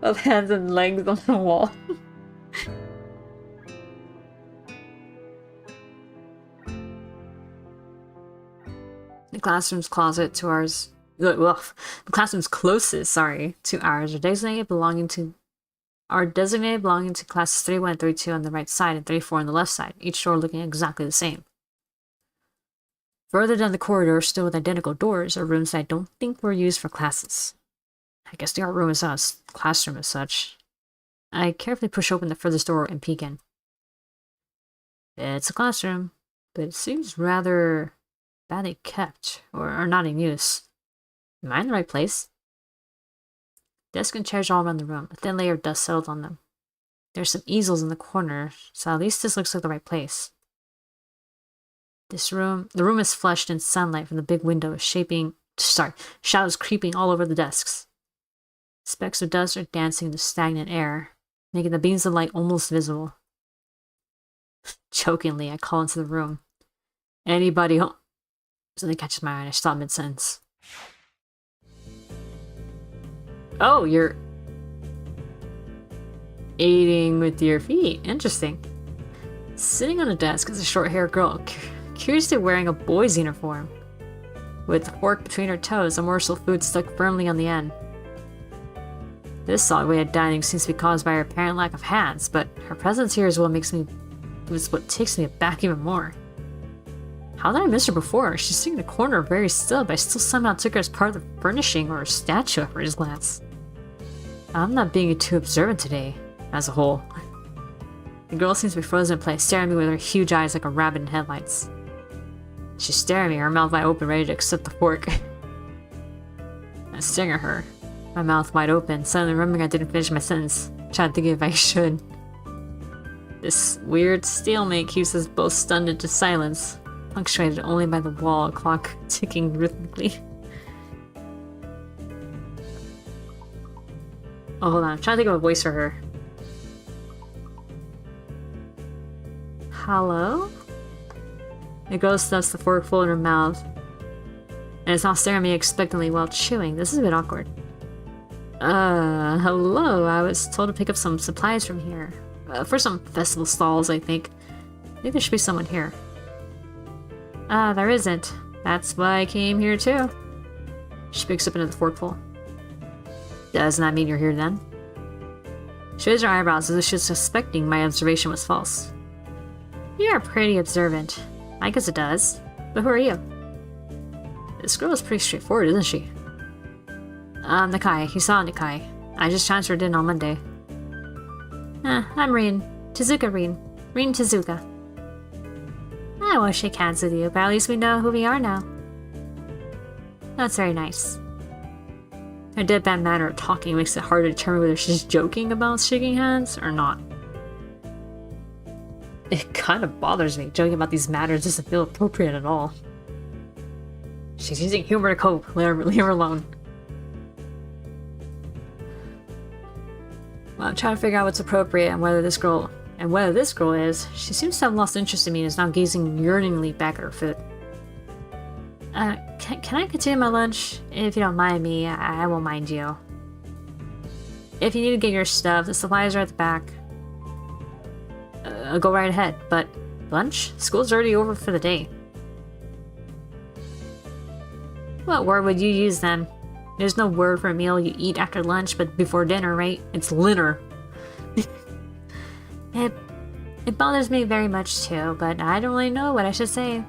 and legs on the wall. The classroom's closet to ours. Well, the classroom's closest, to ours are designated belonging to classes 3-1 and 3-2 on the right side and 3-4 on the left side, each door looking exactly the same. Further down the corridor, still with identical doors, are rooms that I don't think were used for classes. I guess the art room is not a classroom as such. I carefully push open the furthest door and peek in. It's a classroom, but it seems rather badly kept, or not in use. Am I in the right place? Desks and chairs all around the room, a thin layer of dust settled on them. There's some easels in the corner, so at least this looks like the right place. The room is flushed in sunlight from the big window, shadows creeping all over the desks. Specks of dust are dancing in the stagnant air, making the beams of light almost visible. Chokingly, I call into the room. Anybody home? Something catches my eye and I stop mid-sentence. Oh, you're eating with your feet. Interesting. Sitting on a desk is a short-haired girl, curiously wearing a boy's uniform. With a fork between her toes, a morsel of food stuck firmly on the end. This odd way of dining seems to be caused by her apparent lack of hands, but her presence here is what takes me aback even more. How did I miss her before? She's sitting in the corner very still, but I still somehow took her as part of the furnishing or a statue at first glance. I'm not being too observant today, as a whole. The girl seems to be frozen in place, staring at me with her huge eyes like a rabbit in headlights. She's staring at me, her mouth wide open, ready to accept the fork. I'm staring at her, my mouth wide open, suddenly remembering I didn't finish my sentence, trying to think if I should. This weird stalemate keeps us both stunned into silence, punctuated only by the wall clock ticking rhythmically. Oh, hold on, I'm trying to think of a voice for her. Hello? The girl stuffs the fork full in her mouth, and is now staring at me expectantly while chewing. This is a bit awkward. Hello, I was told to pick up some supplies from here. For some festival stalls, I think. I think there should be someone here. There isn't. That's why I came here too. She picks up another forkful. Doesn't that mean you're here then? She raises her eyebrows as if she's suspecting my observation was false. You are pretty observant. I guess it does. But who are you? This girl is pretty straightforward, isn't she? Nakai. You saw Nakai. I just transferred in on Monday. I'm Rin. Tezuka Rin. Rin Tezuka. I won't shake hands with you, but at least we know who we are now. That's very nice. Her deadpan manner of talking makes it hard to determine whether she's joking about shaking hands or not. It kind of bothers me. Joking about these matters doesn't feel appropriate at all. She's using humor to cope. Leave her alone. Well, I'm trying to figure out what's appropriate and whether this girl is. She seems to have lost interest in me and is now gazing yearningly back at her food. Can I continue my lunch? If you don't mind me, I won't mind you. If you need to get your stuff, the supplies are at the back. Go right ahead, but lunch? School's already over for the day. What word would you use then? There's no word for a meal you eat after lunch but before dinner, right? It's linner. It bothers me very much too, but I don't really know what I should say.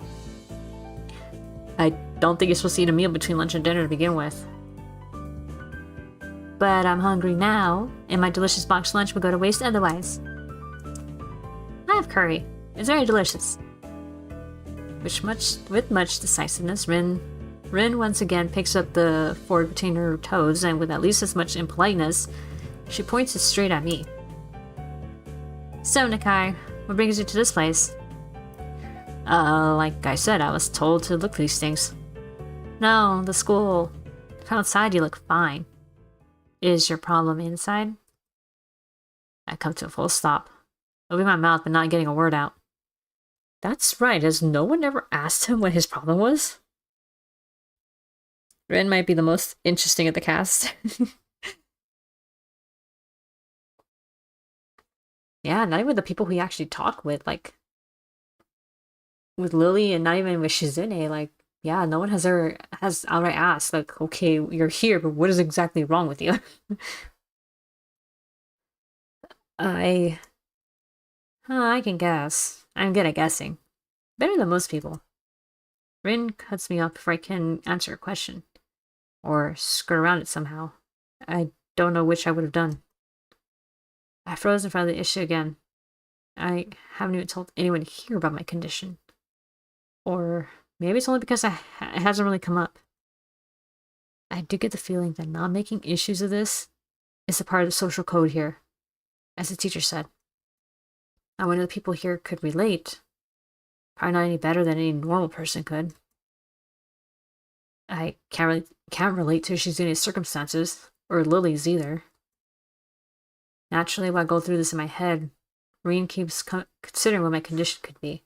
I don't think you're supposed to eat a meal between lunch and dinner to begin with. But I'm hungry now, and my delicious boxed lunch would go to waste otherwise. I have curry. It's very delicious. With much decisiveness, Rin once again picks up the fork between her toes, and with at least as much impoliteness, she points it straight at me. So, Nakai, what brings you to this place? Like I said, I was told to look for these things. No, the school. From outside, you look fine. Is your problem inside? I come to a full stop, opening my mouth but not getting a word out. That's right, has no one ever asked him what his problem was? Rin might be the most interesting of the cast. Yeah, not even the people we actually talk with, like with Lily and not even with Shizune, like Yeah, no one has outright asked, like, okay, you're here, but what is exactly wrong with you? I, I can guess. I'm good at guessing. Better than most people. Rin cuts me off before I can answer a question. Or skirt around it somehow. I don't know which I would have done. I froze in front of the issue again. I haven't even told anyone here about my condition. Or maybe it's only because it hasn't really come up. I do get the feeling that not making issues of this is a part of the social code here, as the teacher said. I wonder if the people here could relate. Probably not any better than any normal person could. I can't relate to Shizune's circumstances, or Lily's either. Naturally, while I go through this in my head, Reen keeps considering what my condition could be,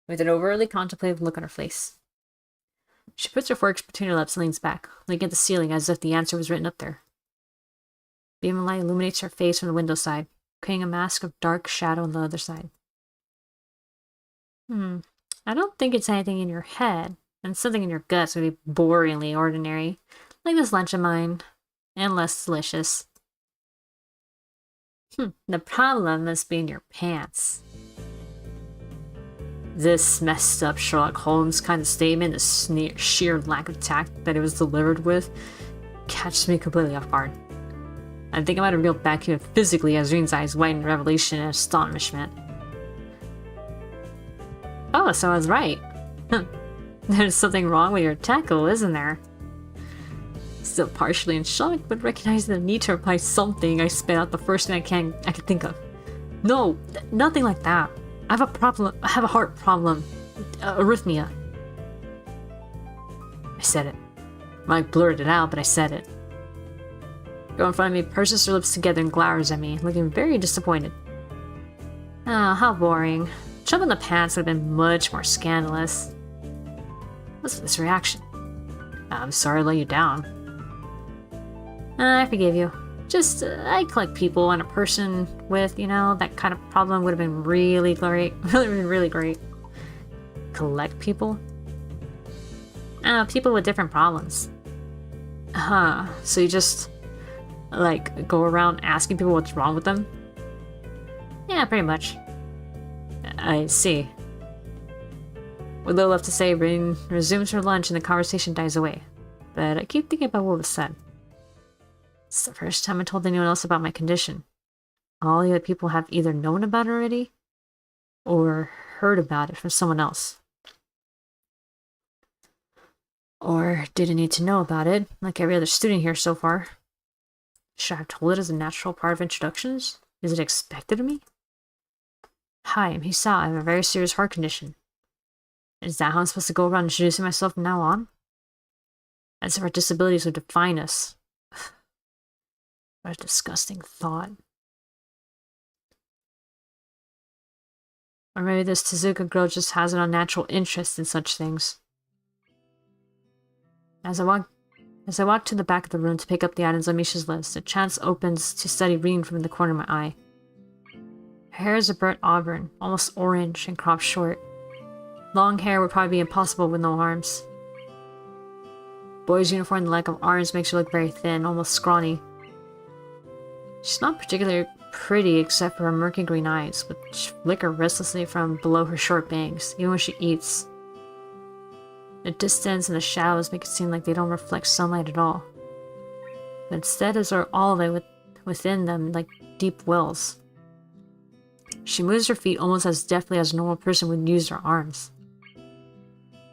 with an overtly contemplative look on her face. She puts her forks between her lips and leans back, looking at the ceiling as if the answer was written up there. Beam of light illuminates her face from the window side, creating a mask of dark shadow on the other side. I don't think it's anything in your head, and something in your guts would be boringly ordinary, like this lunch of mine, and less delicious. The problem must be in your pants. This messed up Sherlock Holmes kind of statement, the sheer lack of tact that it was delivered with, catches me completely off guard. I think I might have reeled back even physically as Reen's eyes widened in revelation and astonishment. Oh, so I was right. There's something wrong with your tackle, isn't there? Still partially in shock, but recognizing the need to reply something, I spit out the first thing I could think of. No, nothing like that. I have a problem. I have a heart problem. Arrhythmia. I said it. I blurted it out, but I said it. Girl in front of me purses her lips together and glowers at me, looking very disappointed. Oh, how boring. Chub in the pants would have been much more scandalous. What's this reaction? I'm sorry to let you down. I forgive you. Just, I collect people, and a person with, that kind of problem would have been really great. really great. Collect people? People with different problems. So you just, go around asking people what's wrong with them? Yeah, pretty much. I see. With little left to say, Rin resumes her lunch and the conversation dies away. But I keep thinking about what was said. It's the first time I told anyone else about my condition. All the other people have either known about it already, or heard about it from someone else. Or didn't need to know about it, like every other student here so far. Should I have told it as a natural part of introductions? Is it expected of me? Hi, I'm Hisa. I have a very serious heart condition. Is that how I'm supposed to go around introducing myself from now on? As if our disabilities would define us. What a disgusting thought. Or maybe this Tezuka girl just has an unnatural interest in such things. As I walk to the back of the room to pick up the items on Misha's list, a chance opens to study Reen from the corner of my eye. Her hair is a burnt auburn, almost orange, and cropped short. Long hair would probably be impossible with no arms. Boy's uniform and the lack of arms makes her look very thin, almost scrawny. She's not particularly pretty except for her murky green eyes, which flicker restlessly from below her short bangs, even when she eats. The distance and the shadows make it seem like they don't reflect sunlight at all. But instead absorb all of it within them like deep wells. She moves her feet almost as deftly as a normal person would use her arms.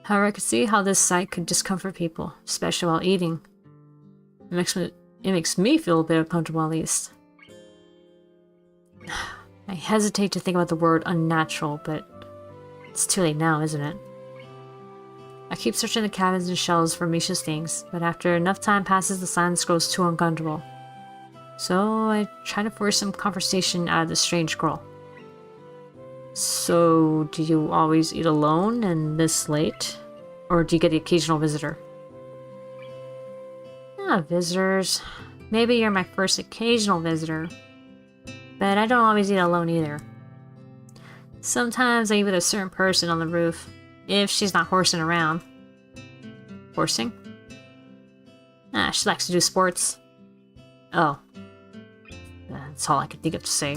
However, I could see how this sight could discomfort people, especially while eating. It makes me feel a bit uncomfortable at least. I hesitate to think about the word unnatural, but it's too late now, isn't it? I keep searching the cabins and shelves for Misha's things, but after enough time passes, the silence grows too uncomfortable. So I try to force some conversation out of this strange girl. So, do you always eat alone and this late? Or do you get the occasional visitor? Visitors. Maybe you're my first occasional visitor. But I don't always eat alone either. Sometimes I eat with a certain person on the roof, if she's not horsing around. Horsing? Ah, she likes to do sports. Oh. That's all I could think of to say.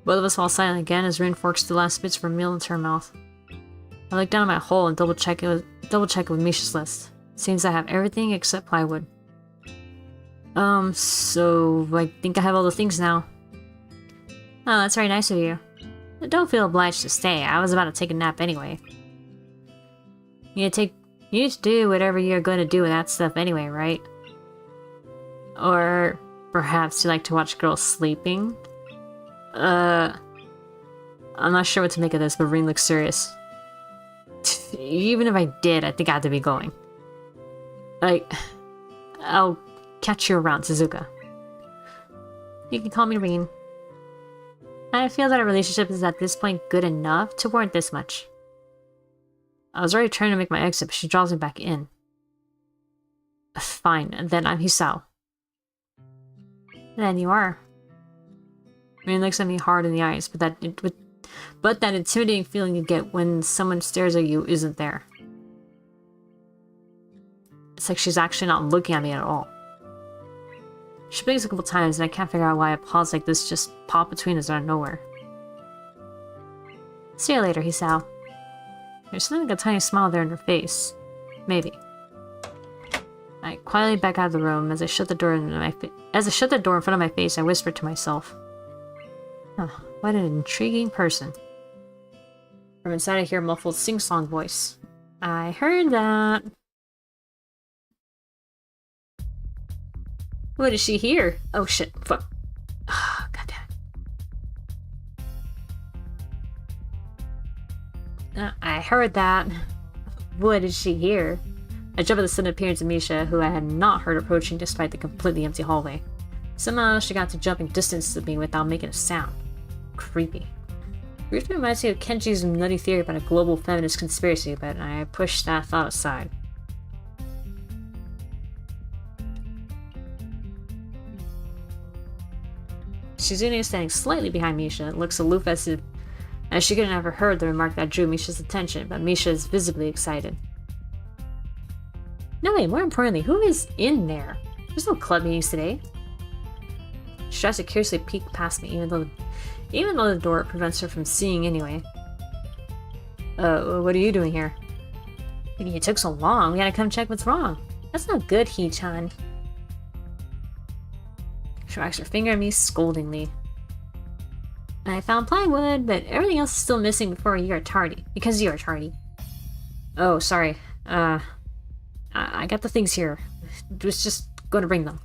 Both of us fall silent again as Rin forks the last bits of her meal into her mouth. I look down at my hole and double check it with Misha's list. Seems I have everything except plywood. So I think I have all the things now. Oh, that's very nice of you. But don't feel obliged to stay. I was about to take a nap anyway. You need to do whatever you're going to do with that stuff anyway, right? Or perhaps you like to watch girls sleeping? I'm not sure what to make of this, but Rin looks serious. Even if I did, I think I have to be going. I'll catch you around, Suzuka. You can call me Rin. I feel that our relationship is at this point good enough to warrant this much. I was already trying to make my exit, but she draws me back in. Fine, then I'm Hisao. Then you are. Rin looks at me hard in the eyes, but that intimidating feeling you get when someone stares at you isn't there. It's like she's actually not looking at me at all. She blinks a couple times, and I can't figure out why a pause like this just popped between us out of nowhere. See you later, Hisao. There's something like a tiny smile there in her face. Maybe. I quietly back out of the room as I shut the door in front of my face. I whispered to myself, "Huh, what an intriguing person." From inside, I hear a muffled sing-song voice. I heard that. What is she here? Oh shit! Fuck! Oh, goddamn. I heard that. What is she here? I jump at the sudden appearance of Misha, who I had not heard approaching despite the completely empty hallway. Somehow she got to jumping distance of me without making a sound. Creepy. Briefly reminds me of Kenji's nutty theory about a global feminist conspiracy, but I pushed that thought aside. Shizune is standing slightly behind Misha and looks aloof as she couldn't have heard the remark that drew Misha's attention, but Misha is visibly excited. No, wait, more importantly, who is in there? There's no club meetings today. She tries to curiously peek past me, even though the door prevents her from seeing anyway. What are you doing here? It took so long, we had to come check what's wrong. That's not good, Hee-chan. She wags her finger at me scoldingly. I found plywood, but everything else is still missing because you are tardy. Oh, sorry. I got the things here. Was just going to bring them.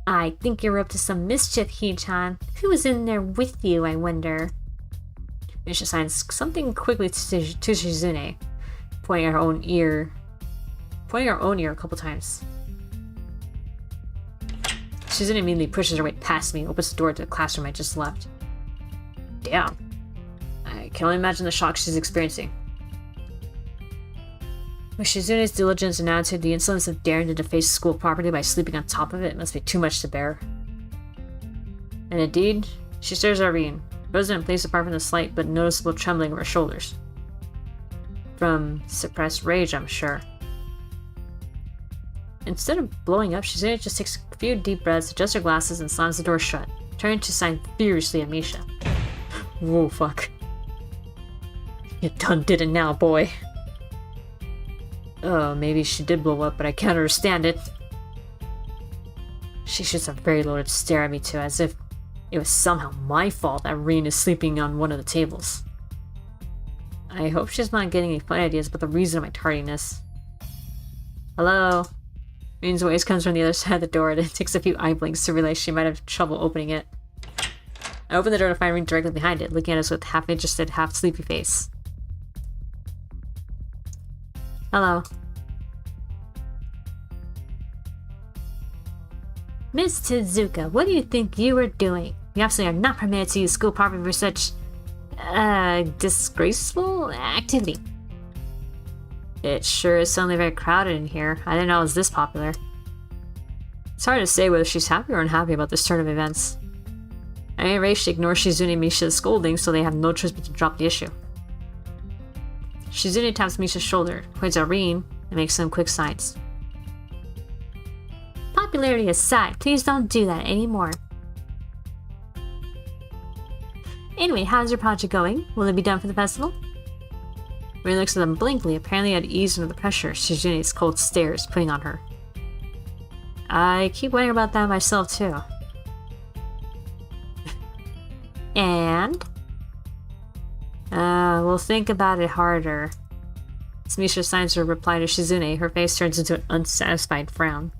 I think you're up to some mischief, Hee-chan. Who was in there with you, I wonder? Misha signs something quickly to Shizune, pointing her own ear a couple times. Shizune immediately pushes her way past me and opens the door to the classroom I just left. Damn. I can only imagine the shock she's experiencing. With Shizune's diligence and attitude, the insolence of daring to deface school property by sleeping on top of it must be too much to bear. And indeed, she stares at Rin, frozen in place apart from the slight but noticeable trembling of her shoulders. From suppressed rage, I'm sure. Instead of blowing up, Shizune just takes a few deep breaths, adjusts her glasses, and slams the door shut, turning to sign furiously at Misha. Whoa, fuck. You done did it now, boy. Oh, maybe she did blow up, but I can't understand it. She shoots a very loaded stare at me too, as if it was somehow my fault that Rin is sleeping on one of the tables. I hope she's not getting any funny ideas about the reason of my tardiness. Hello? Rin's voice comes from the other side of the door, and it takes a few eye blinks to realize she might have trouble opening it. I open the door to find Rin directly behind it, looking at us with half-interested, half-sleepy face. Hello. Miss Tezuka, what do you think you were doing? You absolutely are not permitted to use school property for such, disgraceful activity. It sure is suddenly very crowded in here. I didn't know it was this popular. It's hard to say whether she's happy or unhappy about this turn of events. At any rate, she ignores Shizune and Misha's scolding, so they have no choice but to drop the issue. Shizune taps Misha's shoulder, points at Rin, and make some quick signs. Popularity aside, please don't do that anymore. Anyway, how's your project going? Will it be done for the festival? Rin looks at them blankly, apparently at ease under the pressure Shizune's cold stare is putting on her. I keep wondering about that myself too. And? We'll think about it harder. As Misha signs her reply to Shizune, her face turns into an unsatisfied frown.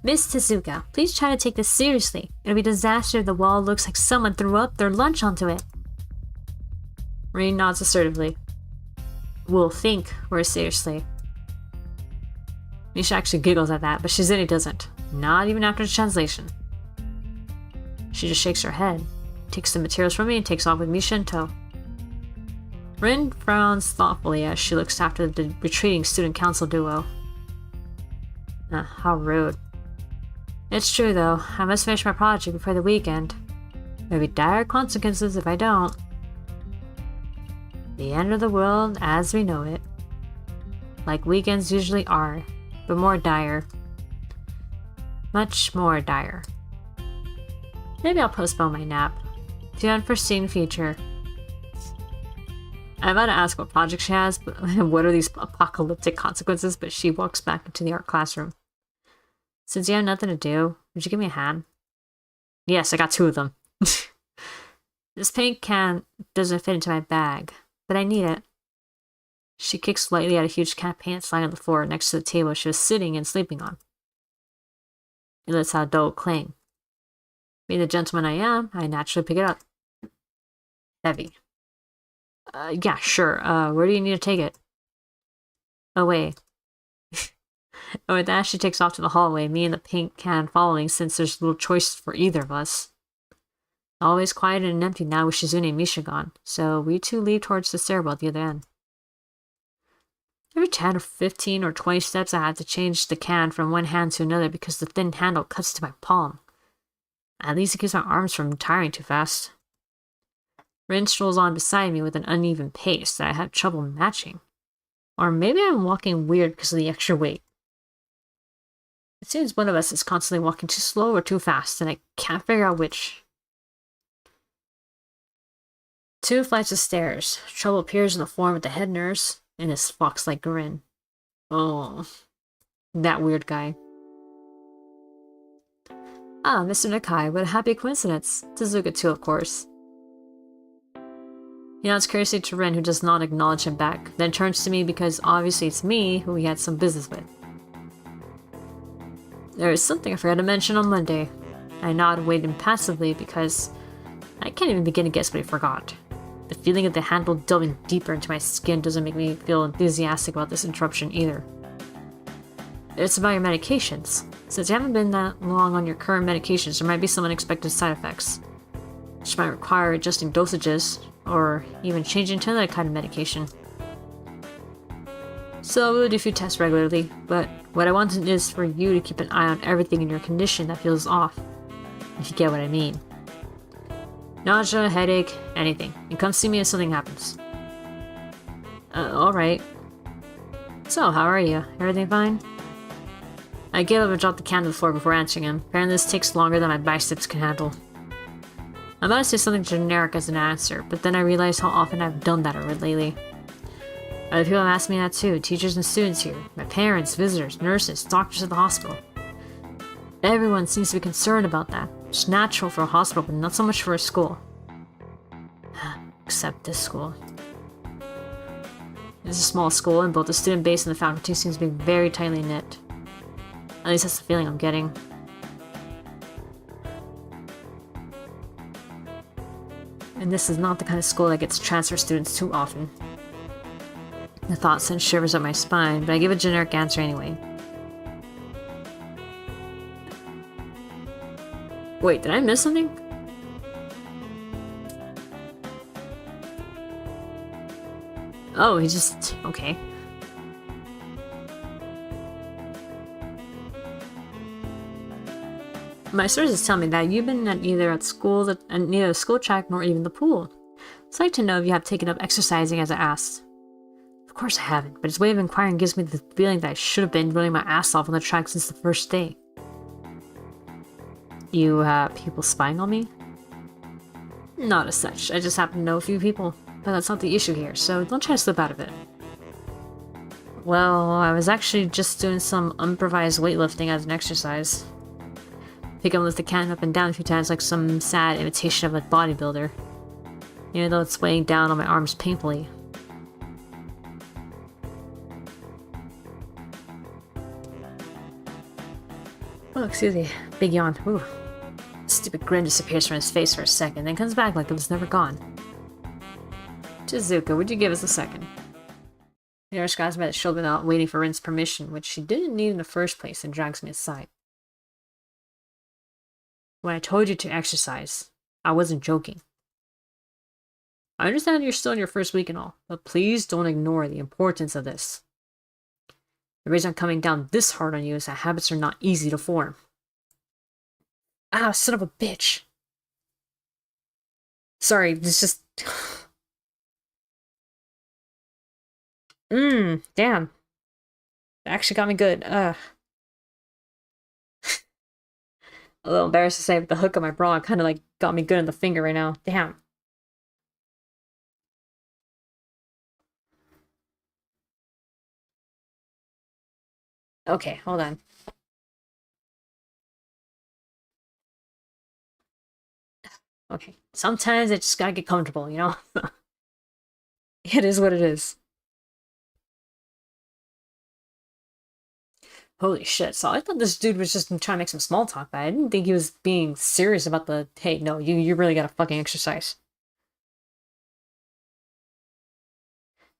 Miss Tezuka, please try to take this seriously. It'll be a disaster if the wall looks like someone threw up their lunch onto it. Rin nods assertively. We'll think more seriously. Misha actually giggles at that, but Shizune doesn't. Not even after the translation. She just shakes her head, takes the materials from me, and takes off with Misha in tow. Rin frowns thoughtfully as she looks after the retreating student council duo. How rude. It's true though, I must finish my project before the weekend. There'll be dire consequences if I don't. The end of the world as we know it. Like weekends usually are, but more dire. Much more dire. Maybe I'll postpone my nap. To unforeseen future. I'm about to ask what project she has, but what are these apocalyptic consequences, but she walks back into the art classroom. Since you have nothing to do, would you give me a hand? Yes, I got 2 of them. This paint can doesn't fit into my bag, but I need it. She kicks slightly at a huge can of paint lying on the floor next to the table she was sitting and sleeping on. It lets out a dull clang. Being the gentleman I am, I naturally pick it up. Heavy. Yeah, sure. Where do you need to take it? Away. And with that, she takes off to the hallway, me and the paint can following since there's little choice for either of us. Always quiet and empty now with Shizune and Misha gone, so we two leave towards the stairwell at the other end. Every 10 or 15 or 20 steps I had to change the can from one hand to another because the thin handle cuts to my palm. At least it keeps my arms from tiring too fast. Rin strolls on beside me with an uneven pace that I have trouble matching. Or maybe I'm walking weird because of the extra weight. It seems one of us is constantly walking too slow or too fast, and I can't figure out which. 2 flights of stairs. Trouble appears in the form of the head nurse and his fox-like grin. Oh, that weird guy. Ah, Mr. Nakai, what a happy coincidence. Tezuka too, of course. He nods curiously to Rin, who does not acknowledge him back, then turns to me because obviously it's me who he had some business with. There is something I forgot to mention on Monday. I nod, waiting passively because I can't even begin to guess what I forgot. The feeling of the handle delving deeper into my skin doesn't make me feel enthusiastic about this interruption either. It's about your medications. Since you haven't been that long on your current medications, there might be some unexpected side effects, which might require adjusting dosages, or even changing to another kind of medication. So we'll do a few tests regularly, but what I want is for you to keep an eye on everything in your condition that feels off, if you get what I mean. Nausea, headache, anything. And come see me if something happens. Alright. So, how are you? Everything fine? I gave up and dropped the can to the floor before answering him. Apparently this takes longer than my biceps can handle. I'm about to say something generic as an answer, but then I realized how often I've done that lately. Other people have asked me that too, teachers and students here, my parents, visitors, nurses, doctors at the hospital. Everyone seems to be concerned about that. It's natural for a hospital, but not so much for a school. Except this school. It's a small school, and both the student base and the faculty seems to be very tightly knit. At least that's the feeling I'm getting. And this is not the kind of school that gets transfer students too often. The thought sends shivers up my spine, but I give a generic answer anyway. Wait, did I miss something? Oh, he just... okay. My sources tell me that you've been at neither the school track nor even the pool. I'd like to know if you have taken up exercising as I asked. Of course I haven't, but his way of inquiring gives me the feeling that I should have been running my ass off on the track since the first day. You have people spying on me? Not as such. I just happen to know a few people, but that's not the issue here, so don't try to slip out of it. Well, I was actually just doing some improvised weightlifting as an exercise. Pick up, lift the can up and down a few times like some sad imitation of a bodybuilder. Even though it's weighing down on my arms painfully. Oh, excuse me. Big yawn. Ooh. Stupid grin disappears from his face for a second, then comes back like it was never gone. Shizuka, would you give us a second? The nurse grabs me by the shoulder without waiting for Rin's permission, which she didn't need in the first place, and drags me aside. When I told you to exercise, I wasn't joking. I understand you're still in your first week and all, but please don't ignore the importance of this. The reason I'm coming down this hard on you is that habits are not easy to form. Ah, son of a bitch. Sorry, it's just... damn. That actually got me good. A little embarrassed to say, but the hook of my bra kind of like got me good in the finger right now. Damn. Okay, hold on. Okay, sometimes I just gotta get comfortable, you know? It is what it is. Holy shit, so I thought this dude was just trying to make some small talk, but I didn't think he was being serious about the, hey, no, you really gotta fucking exercise.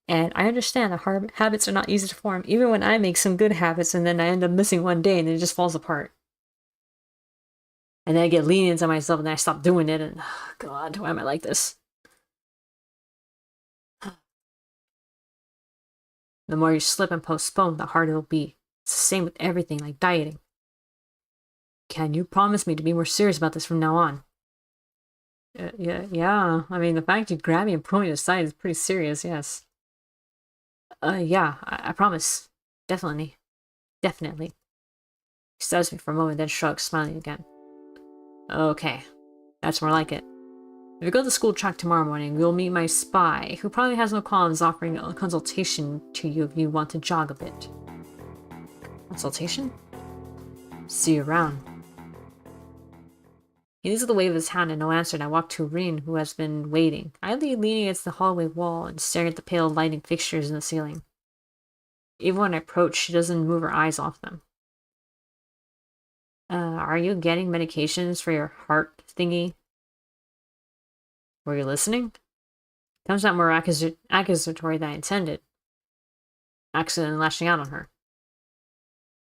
And I understand that habits are not easy to form, even when I make some good habits and then I end up missing one day and then it just falls apart. And then I get lenient on myself and then I stop doing it and, oh God, why am I like this? The more you slip and postpone, the harder it'll be. It's the same with everything, like dieting. Can you promise me to be more serious about this from now on? Yeah. I mean, the fact you grab me and pull me aside is pretty serious, yes. Yeah, I promise. Definitely. Definitely. He stutters me for a moment, then shrugs, smiling again. Okay. That's more like it. If we go to the school track tomorrow morning, we'll meet my spy, who probably has no qualms offering a consultation to you if you want to jog a bit. Consultation? See you around. He leaves with a wave of his hand and no answer, and I walk to Rin, who has been waiting, idly leaning against the hallway wall and staring at the pale lighting fixtures in the ceiling. Even when I approach, she doesn't move her eyes off them. Are you getting medications for your heart thingy? Were you listening? Comes out more accusatory than I intended. Accidentally lashing out on her.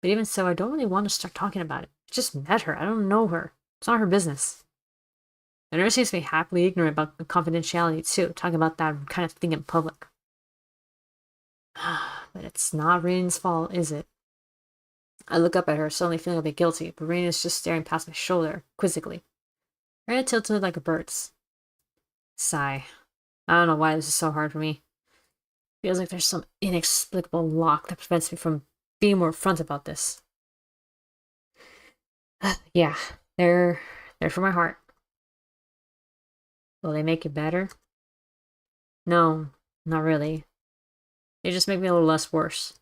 But even so, I don't really want to start talking about it. I just met her. I don't know her. It's not her business. The nurse seems to be happily ignorant about the confidentiality, too, talking about that kind of thing in public. But it's not Rain's fault, is it? I look up at her, suddenly feeling a bit guilty, but Rain is just staring past my shoulder, quizzically. Her head tilted like a bird's. Sigh. I don't know why this is so hard for me. Feels like there's some inexplicable lock that prevents me from being more upfront about this. Yeah, they're for my heart. Will they make it better? No, not really. They just make me a little less worse.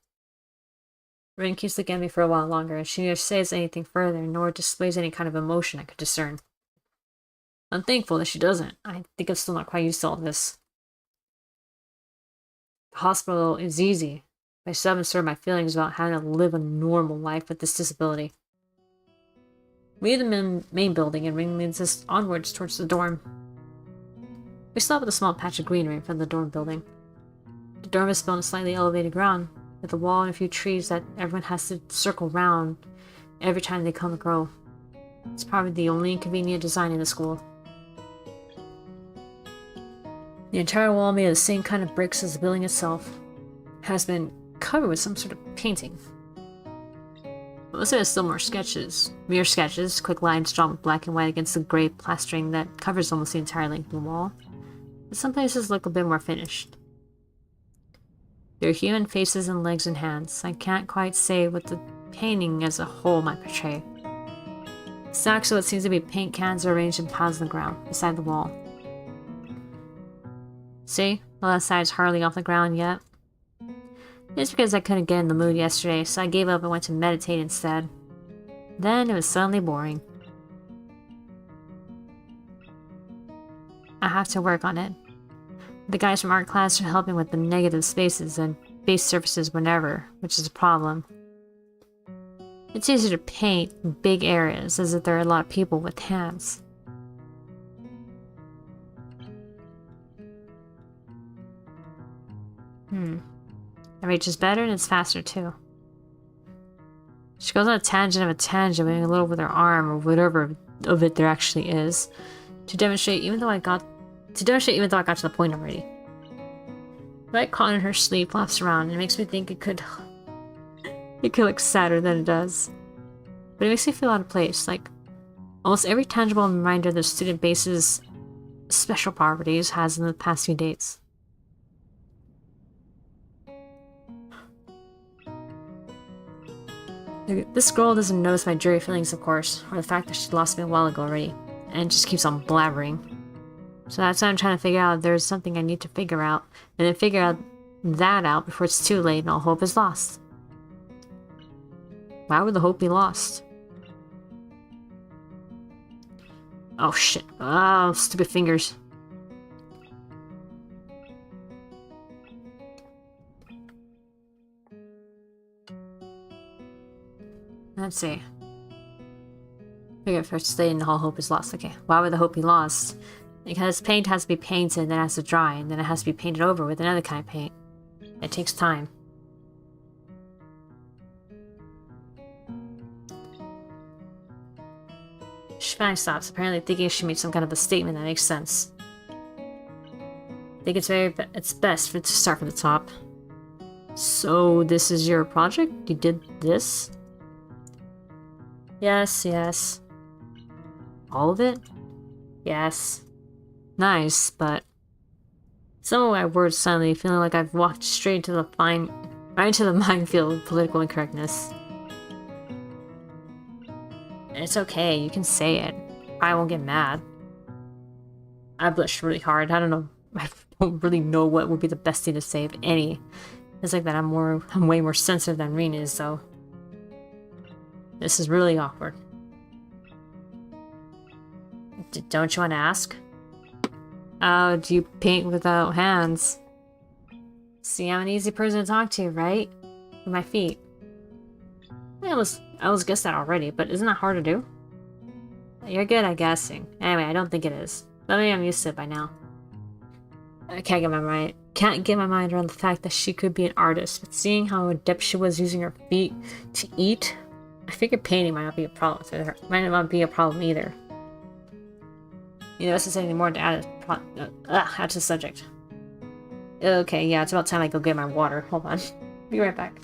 Rin keeps looking at me for a while longer, and she neither says anything further, nor displays any kind of emotion I could discern. I'm thankful that she doesn't. I think I'm still not quite used to all this. The hospital is easy, but I still haven't sorted my feelings about how to live a normal life with this disability. We leave the main building, and Ring leads us onwards towards the dorm. We stop at a small patch of greenery in front of the dorm building. The dorm is built on a slightly elevated ground, with a wall and a few trees that everyone has to circle round every time they come and go. It's probably the only inconvenient design in the school. The entire wall, made of the same kind of bricks as the building itself, has been covered with some sort of painting. Most of it is still mere sketches, quick lines drawn with black and white against the gray plastering that covers almost the entire length of the wall. but some places look a bit more finished. They're human faces and legs and hands. I can't quite say what the painting as a whole might portray. It's actually what seems to be paint cans arranged in piles on the ground, beside the wall. See? The left side's hardly off the ground yet. It's because I couldn't get in the mood yesterday, so I gave up and went to meditate instead. Then it was suddenly boring. I have to work on it. The guys from art class are helping with the negative spaces and base surfaces whenever, which is a problem. It's easier to paint big areas as if there are a lot of people with hands. It reaches better and it's faster too. She goes on a tangent of a tangent, moving a little with her arm or whatever of it there actually is, to demonstrate even though I got to the point already. Right caught in her sleep flops around and it makes me think it could look sadder than it does. But it makes me feel out of place, like almost every tangible reminder the student base's special properties has in the past few dates. This girl doesn't notice my dreary feelings, of course, or the fact that she lost me a while ago already, and just keeps on blabbering. So that's why I'm trying to figure out if there's something I need to figure out, and then figure that out before it's too late and all hope is lost. Why would the hope be lost? Oh shit. Oh, stupid fingers. Let's see. Figure first stating the whole hope is lost. Okay, why would the hope be lost? Because paint has to be painted, then it has to dry, and then it has to be painted over with another kind of paint. It takes time. She finally stops, apparently thinking she made some kind of a statement that makes sense. I think it's best to start from the top. So this is your project? You did this? Yes, yes. All of it? Yes. Nice, but some of my words suddenly feeling like I've walked straight into the right into the minefield of political incorrectness. It's okay, you can say it. I won't get mad. I blushed really hard. I don't really know what would be the best thing to say, if any. It's like that I'm way more sensitive than Reen is, so this is really awkward. Don't you want to ask? How do you paint without hands? See, I'm an easy person to talk to, right? With my feet. I almost guessed that already, but isn't that hard to do? You're good at guessing. Anyway, I don't think it is. But maybe I'm used to it by now. I can't get my mind around the fact that she could be an artist, but seeing how adept she was using her feet to eat, I figured painting might not be a problem to her. Might not be a problem either. You know, this is anything more to add to the subject. Okay, yeah, it's about time I go get my water. Hold on. Be right back.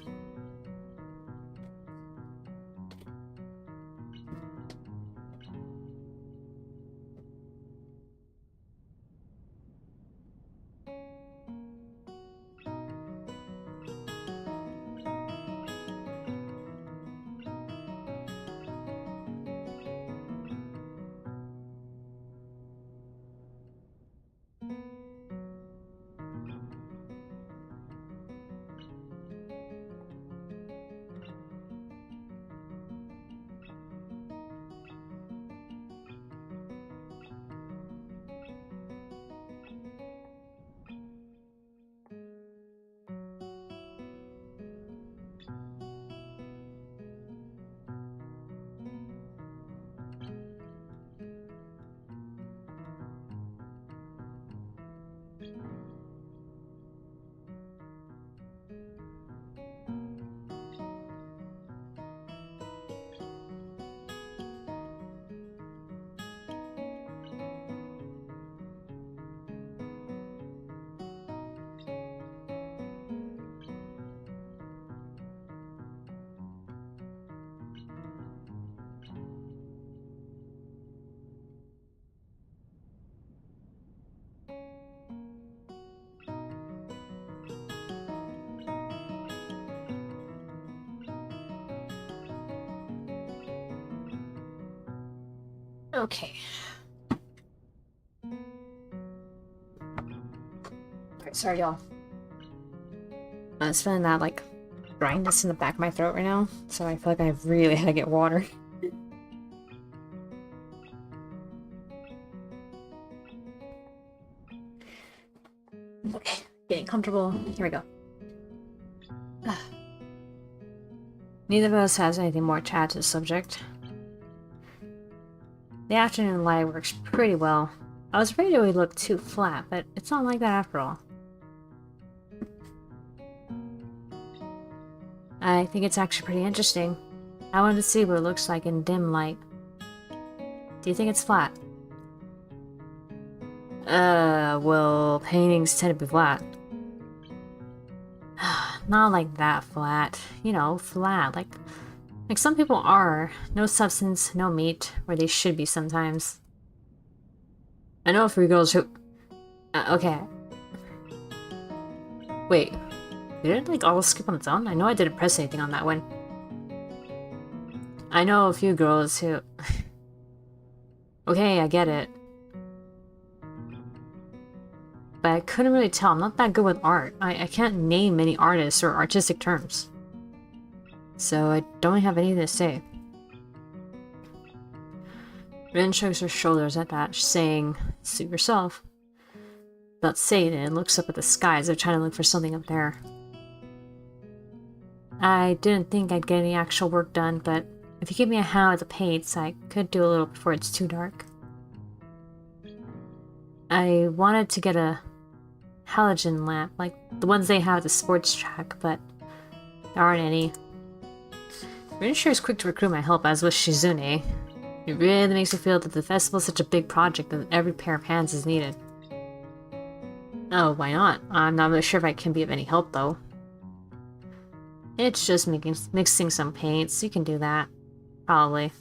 Okay. Alright, sorry y'all. I'm feeling that, like, dryness in the back of my throat right now, so I feel like I really had to get water. Okay, getting comfortable. Here we go. Neither of us has anything more to add to the subject. The afternoon light works pretty well. I was afraid it would look too flat, but it's not like that after all. I think it's actually pretty interesting. I wanted to see what it looks like in dim light. Do you think it's flat? Well, paintings tend to be flat. Not like that flat. You know, flat. Like some people are. No substance, no meat, where they should be sometimes. I know a few girls who... okay. Wait. Did it, like, all skip on its own? I know I didn't press anything on that one. I know a few girls who... okay, I get it. But I couldn't really tell. I'm not that good with art. I can't name many artists or artistic terms. So I don't have anything to say. Rin shrugs her shoulders at that, saying, "Suit yourself." Without saying it, and looks up at the sky as if trying to look for something up there. I didn't think I'd get any actual work done, but if you give me a hand with the paints, I could do a little before it's too dark. I wanted to get a halogen lamp, like the ones they have at the sports track, but there aren't any. Rin sure is quick to recruit my help, as was Shizune. It really makes me feel that the festival is such a big project that every pair of hands is needed. Oh, why not? I'm not really sure if I can be of any help, though. It's just mixing some paints. You can do that. Probably.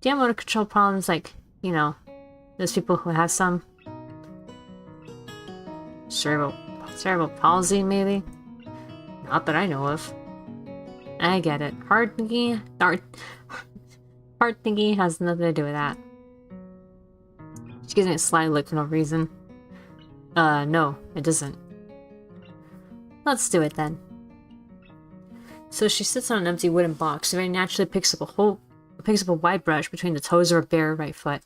Do you have motor control problems like, you know, those people who have some? Cerebral palsy, maybe? Not that I know of. I get it. Hard thinking has nothing to do with that. She gives me a sly look for no reason. No, it doesn't. Let's do it then. So she sits on an empty wooden box and very naturally picks up a wide brush between the toes of her bare right foot.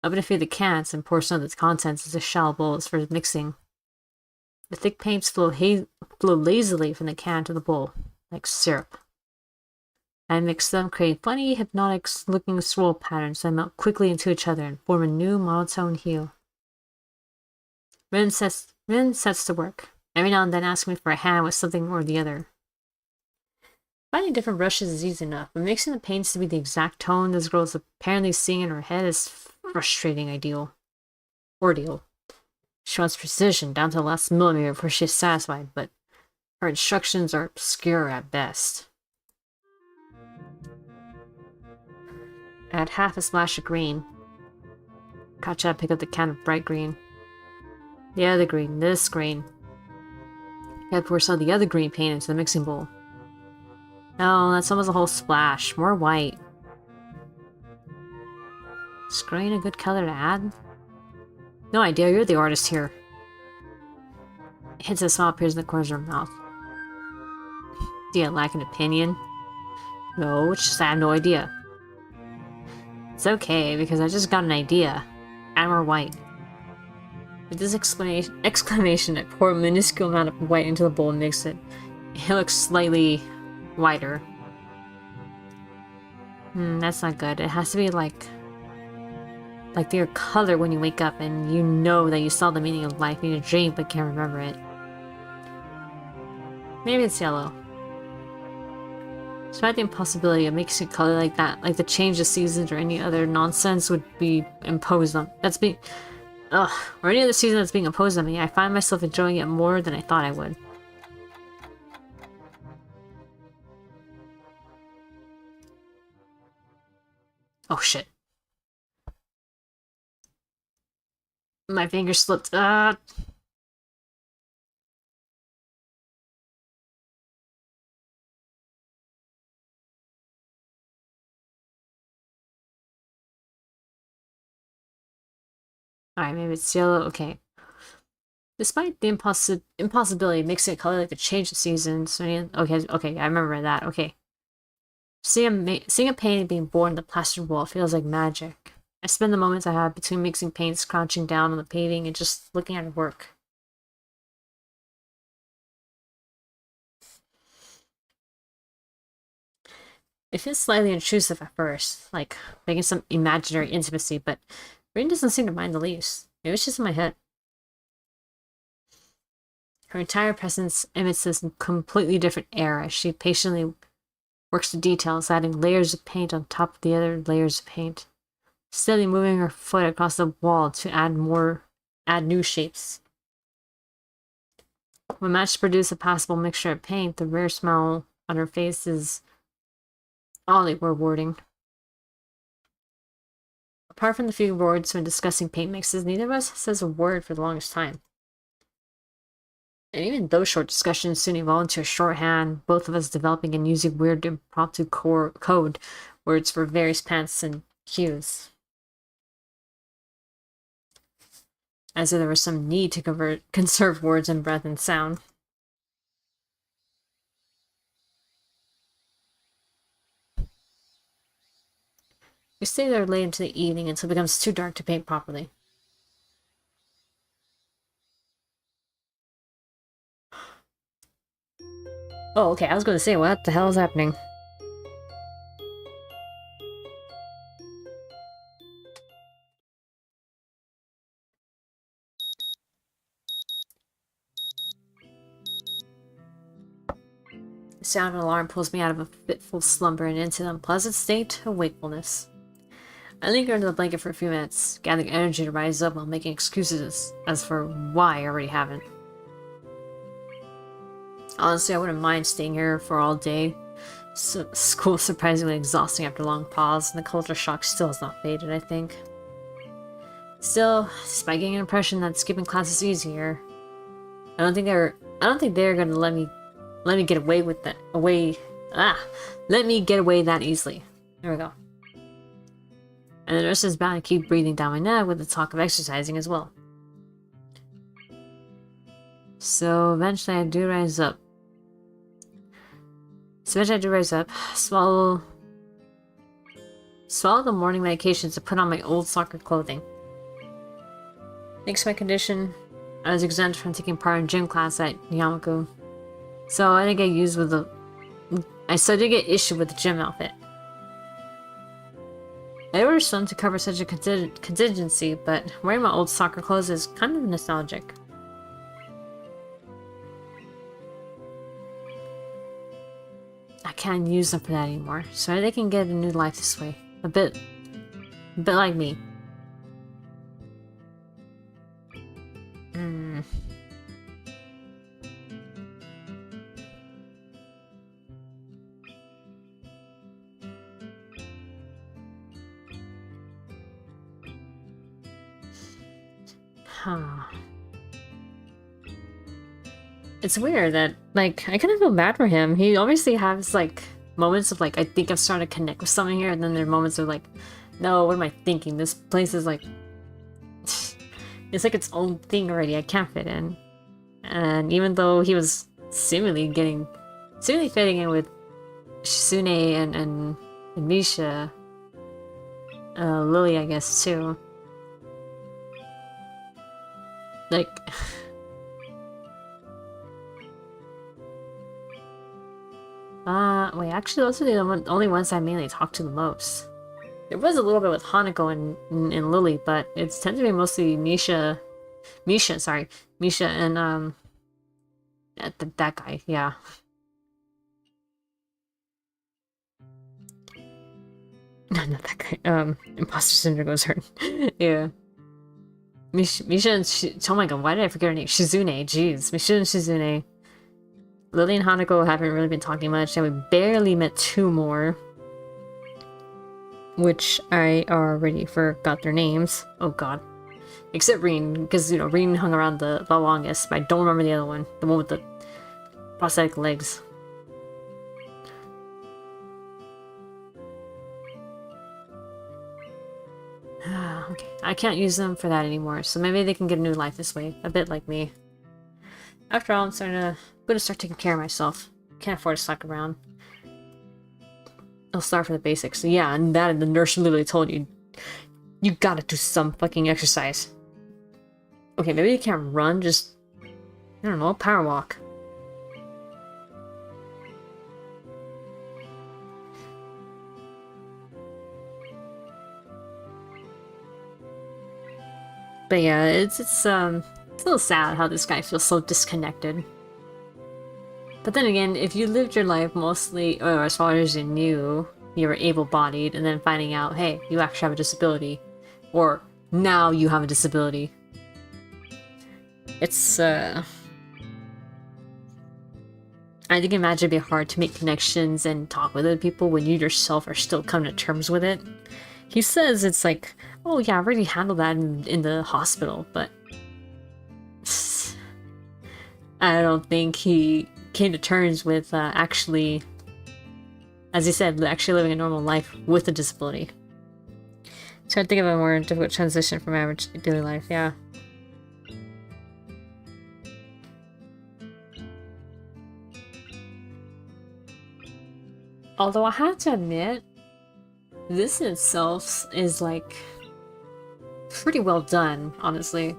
Open a few of the cans and pour some of the contents into shallow bowls for mixing. The thick paints flow lazily from the can to the bowl, like syrup. I mix them, creating funny, hypnotic-looking swirl patterns that melt quickly into each other and form a new monotone hue. Rin sets to work, every now and then asking me for a hand with something or the other. Finding different brushes is easy enough, but mixing the paints to be the exact tone this girl is apparently seeing in her head is frustrating ordeal. She wants precision down to the last millimeter before she's satisfied, but her instructions are obscure at best. Add half a splash of green. Katja picked up the can of bright green. The other green, this green. Gotta pour some of the other green paint into the mixing bowl. No, that's almost a whole splash. More white. Is green a good color to add? No idea, you're the artist here. Hints of a smile appears in the corners of her mouth. Do you lack an opinion? No, it's just I have no idea. It's okay, because I just got an idea. Add more white. With this exclamation, I pour a minuscule amount of white into the bowl and mix it. It looks slightly whiter. That's not good. It has to be like your color when you wake up and you know that you saw the meaning of life in your dream but can't remember it. Maybe it's yellow. Despite the impossibility of mixing color like that, like the change of seasons or any other nonsense would be imposed on or any other season that's being imposed on me, I find myself enjoying it more than I thought I would. Oh shit. My finger slipped. Alright, maybe it's yellow. Okay. Despite the impossibility of mixing a color like the change of seasons. Okay, I remember that. Okay. Seeing a painting being born on the plastered wall feels like magic. I spend the moments I have between mixing paints crouching down on the painting and just looking at it work. It feels slightly intrusive at first, like making some imaginary intimacy, but Rain doesn't seem to mind the least. Maybe it's just in my head. Her entire presence emits this completely different air as she patiently works the details, adding layers of paint on top of the other layers of paint, steadily moving her foot across the wall to add new shapes. When matched to produce a passable mixture of paint, the rare smile on her face is oddly rewarding. Apart from the few words when discussing paint mixes, neither of us says a word for the longest time. And even those short discussions soon evolved into a shorthand, both of us developing and using weird impromptu code words for various pants and cues. As if there was some need to conserve words and breath and sound. We stay there late into the evening until it becomes too dark to paint properly. Oh, okay, I was going to say, what the hell is happening? The sound of an alarm pulls me out of a fitful slumber and into an unpleasant state of wakefulness. I linger under the blanket for a few minutes, gathering energy to rise up while making excuses as for why I already haven't. Honestly, I wouldn't mind staying here for all day. School's surprisingly exhausting after a long pause, and the culture shock still has not faded, I think. Still, despite getting an impression that skipping class is easier, I don't think they're gonna let me get away with that let me get away that easily. There we go. And the nurse is bound to keep breathing down my neck with the talk of exercising as well. So eventually I do rise up. Swallow the morning medications to put on my old soccer clothing. Thanks to my condition, I was exempt from taking part in gym class at Yamaku. So I didn't get issued with the gym outfit. I ordered some to cover such a contingency, but wearing my old soccer clothes is kind of nostalgic. I can't use them for that anymore, so they can get a new life this way. A bit like me. It's weird that, like, I kind of feel bad for him. He obviously has, like, moments of, like, I think I'm starting to connect with something here, and then there are moments of, like, no, what am I thinking? This place is, like, it's like its own thing already. I can't fit in. And even though he was seemingly fitting in with Shizune and Misha, Lily, I guess, too. Like... wait, actually those are the only ones I mainly talk to the most. There was a little bit with Hanako and Lily, but it tends to be mostly Misha and, that guy, yeah. Not that guy, Imposter Syndrome was hurt. Yeah. Misha and oh my god, why did I forget her name? Shizune, jeez. Misha and Shizune. Lily and Hanako haven't really been talking much, and we barely met two more. Which I already forgot their names. Oh god. Except Rin, because, you know, Rin hung around the longest, but I don't remember the other one. The one with the prosthetic legs. okay. I can't use them for that anymore, so maybe they can get a new life this way. A bit like me. After all, I'm gonna start taking care of myself. Can't afford to slack around. I'll start from the basics. Yeah, and the nurse literally told you, you gotta do some fucking exercise. Okay, maybe you can't run, just, I don't know, power walk. But yeah, it's a little sad how this guy feels so disconnected. But then again, if you lived your life mostly, or as far as you knew, you were able-bodied, and then finding out, hey, you actually have a disability, or now you have a disability. It's, I can imagine it'd be hard to make connections and talk with other people when you yourself are still coming to terms with it. He says it's like, oh yeah, I've already handled that in the hospital, but I don't think he came to terms with actually, as he said, actually living a normal life with a disability. So I think of a more difficult transition from average daily life, yeah. Although I have to admit, this in itself is like pretty well done, honestly.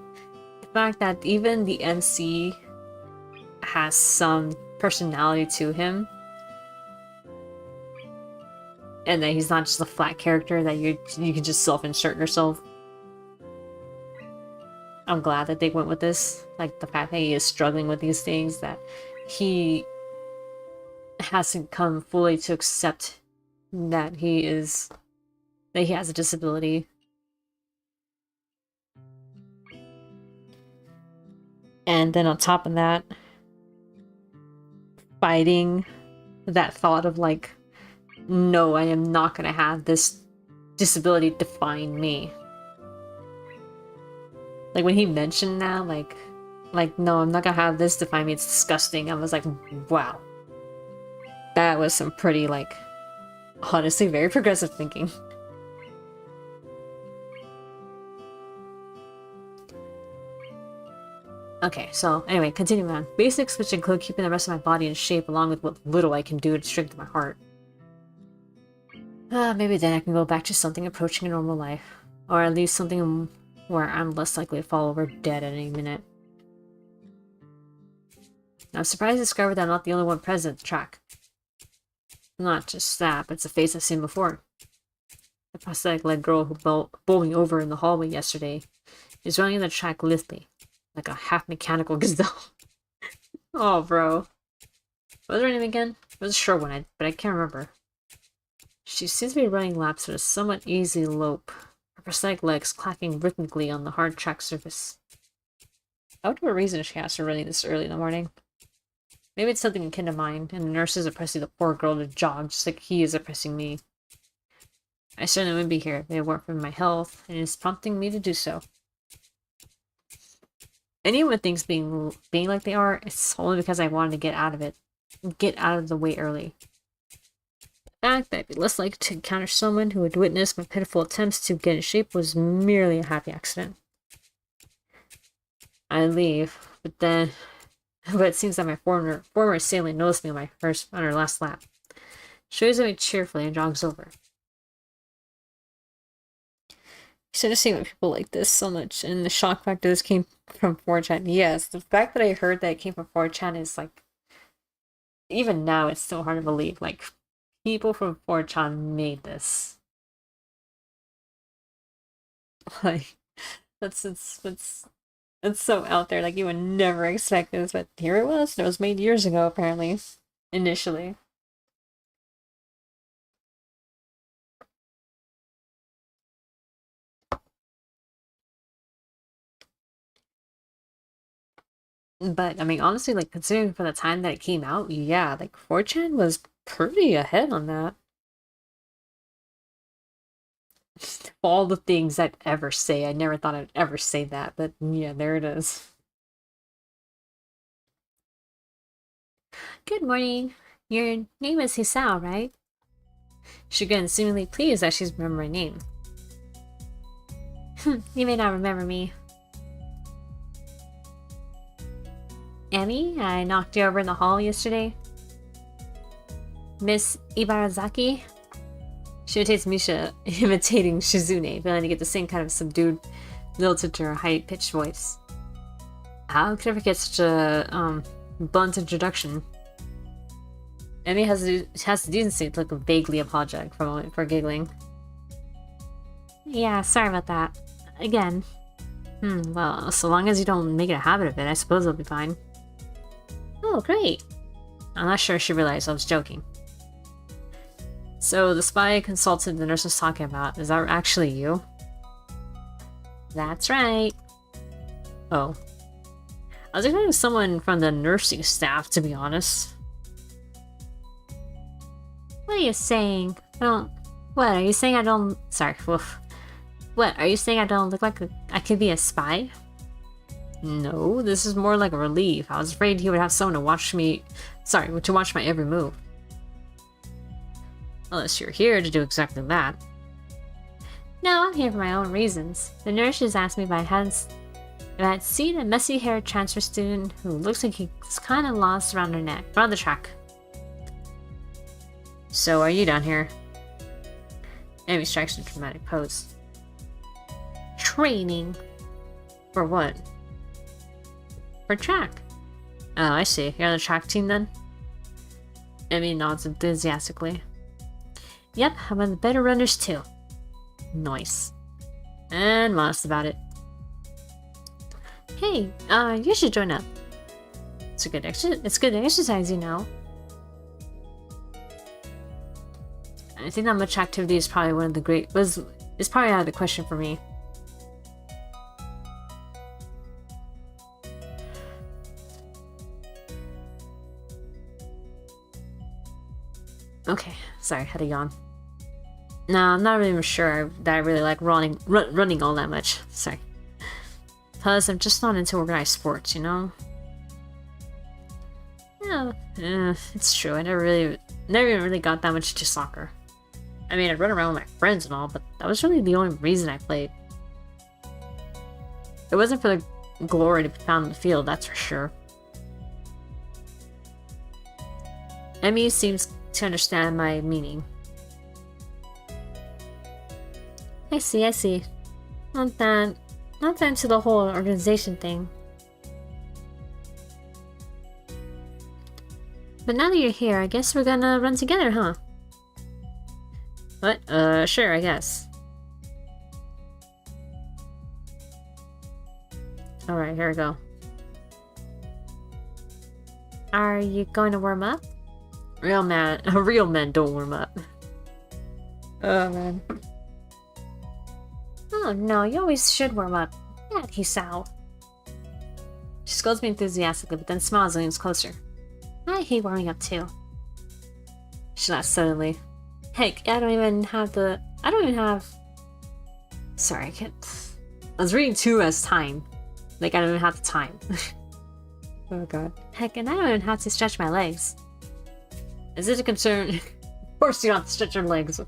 The fact that even the MC has some personality to him, and that he's not just a flat character that you can just self-insert yourself. I'm glad that they went with this. Like the fact that he is struggling with these things, that he hasn't come fully to accept that he has a disability. And then on top of that, fighting that thought of like, no, I am not gonna have this disability define me. Like when he mentioned that, like no, I'm not gonna have this define me, it's disgusting. I was like, wow. That was some pretty, like, honestly, very progressive thinking. Okay, so anyway, continuing on. Basics, which include keeping the rest of my body in shape along with what little I can do to strengthen my heart. Maybe then I can go back to something approaching a normal life. Or at least something where I'm less likely to fall over dead at any minute. I'm surprised to discover that I'm not the only one present at the track. Not just that, but it's a face I've seen before. The prosthetic-legged girl who bowled me over in the hallway yesterday is running the track lithely, like a half-mechanical gazelle. Oh, bro. What was her name again? It was a short one, but I can't remember. She seems to be running laps at a somewhat easy lope, her prosthetic legs clacking rhythmically on the hard track surface. I wonder what reason she has for running this early in the morning. Maybe it's something akin to mine, and the nurses are pressing the poor girl to jog just like he is oppressing me. I certainly wouldn't be here if it weren't for my health, and it is prompting me to do so. Anyone with things being like they are, it's only because I wanted to get out of it. Get out of the way early. The fact that I'd be less likely to encounter someone who would witness my pitiful attempts to get in shape was merely a happy accident. I leave, but it seems that my former assailant noticed me on her last lap. She waves at me cheerfully and jogs over. You should have seen people like this so much, and the shock factor this came from 4chan. Yes, the fact that I heard that it came from 4chan is like, even now it's still hard to believe. Like, people from 4chan made this. Like, it's so out there. Like, you would never expect this, but here it was. It was made years ago, apparently. Initially. But, I mean, honestly, like, considering for the time that it came out, yeah, like, 4chan was pretty ahead on that. All the things I'd ever say, I never thought I'd ever say that, but yeah, there it is. Good morning. Your name is Hisao, right? She grins, seemingly pleased that she's remembered my name. You may not remember me. Emi, I knocked you over in the hall yesterday. Miss Ibarazaki? She imitates Misha, imitating Shizune, failing to get the same kind of subdued lilt to her high-pitched voice. How could I forget such a, blunt introduction? Emi has the decency to look vaguely apologetic for a moment for giggling. Yeah, sorry about that. Again. Well, so long as you don't make it a habit of it, I suppose it'll be fine. Oh, great. I'm not sure she realized I was joking. So, the spy consultant the nurse was talking about, is that actually you? That's right. Oh. I was expecting someone from the nursing staff, to be honest. What are you saying? What, are you saying I don't... Sorry, woof. What, are you saying I don't look like I could be a spy? No, this is more like a relief. I was afraid he would have someone to watch me... Sorry, to watch my every move. Unless you're here to do exactly that. No, I'm here for my own reasons. The nurse just asked me if I had seen a messy-haired transfer student who looks like he's kind of lost around the track. So, are you down here? Amy strikes a dramatic pose. Training. For what? For track. Oh, I see. You're on the track team then? Amy nods enthusiastically. Yep, I'm one of the better runners too. Nice. And modest about it. Hey, you should join up. It's good exercise, you know. I think that much activity is probably one of the is probably out of the question for me. Okay, sorry, had a yawn. No, I'm not really sure that I really like running all that much. Sorry. Plus, I'm just not into organized sports, you know? Yeah, it's true. I never even really got that much into soccer. I mean, I'd run around with my friends and all, but that was really the only reason I played. It wasn't for the glory to be found in the field, that's for sure. Emmy seems to understand my meaning. I see. Not that into the whole organization thing. But now that you're here, I guess we're gonna run together, huh? What? Sure, I guess. Alright, here we go. Are you going to warm up? Real men don't warm up. Oh, man. Oh, no, you always should warm up. Yeah, Hisao. She scolds me enthusiastically, but then smiles and leans closer. I hate warming up, too. She laughs suddenly. Heck, I don't even have... Sorry, I can't... I was reading 2 as time. Like, I don't even have the time. Oh, God. Heck, and I don't even have to stretch my legs. Is it a concern? Of course you don't have to stretch your legs.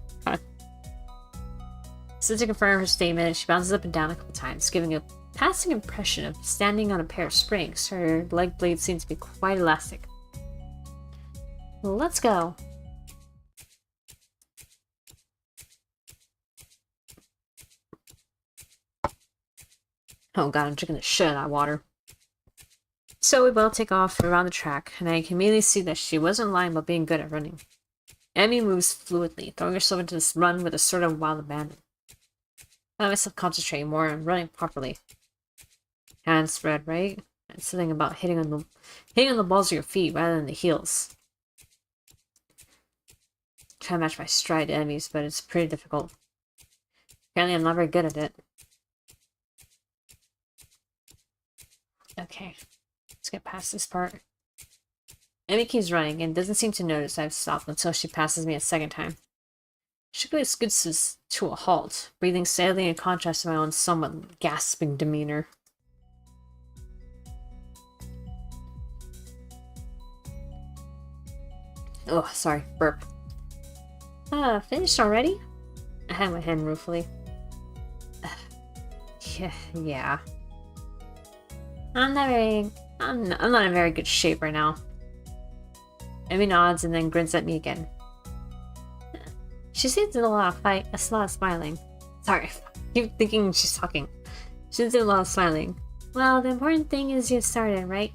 So to confirm her statement, she bounces up and down a couple times, giving a passing impression of standing on a pair of springs. Her leg blades seem to be quite elastic. Let's go. Oh god, I'm drinking the shit out of that water. So we both take off around the track, and I can immediately see that she wasn't lying about being good at running. Emmy moves fluidly, throwing herself into this run with a sort of wild abandon. I let myself concentrate more on running properly. Hands spread, right? And something about hitting on the balls of your feet rather than the heels. Try to match my stride to Emmy's, but it's pretty difficult. Apparently I'm not very good at it. Okay, let's get past this part. Emmy keeps running and doesn't seem to notice I've stopped until she passes me a second time. She quickly scoots to a halt, breathing steadily in contrast to my own somewhat gasping demeanor. Oh, sorry, burp. Finished already? I had my hand ruefully. Yeah. I'm not in very good shape right now. Amy nods and then grins at me again. She seems to do a lot of smiling. Sorry, I keep thinking she's talking. She seems to do a lot of smiling. Well, the important thing is you started, right?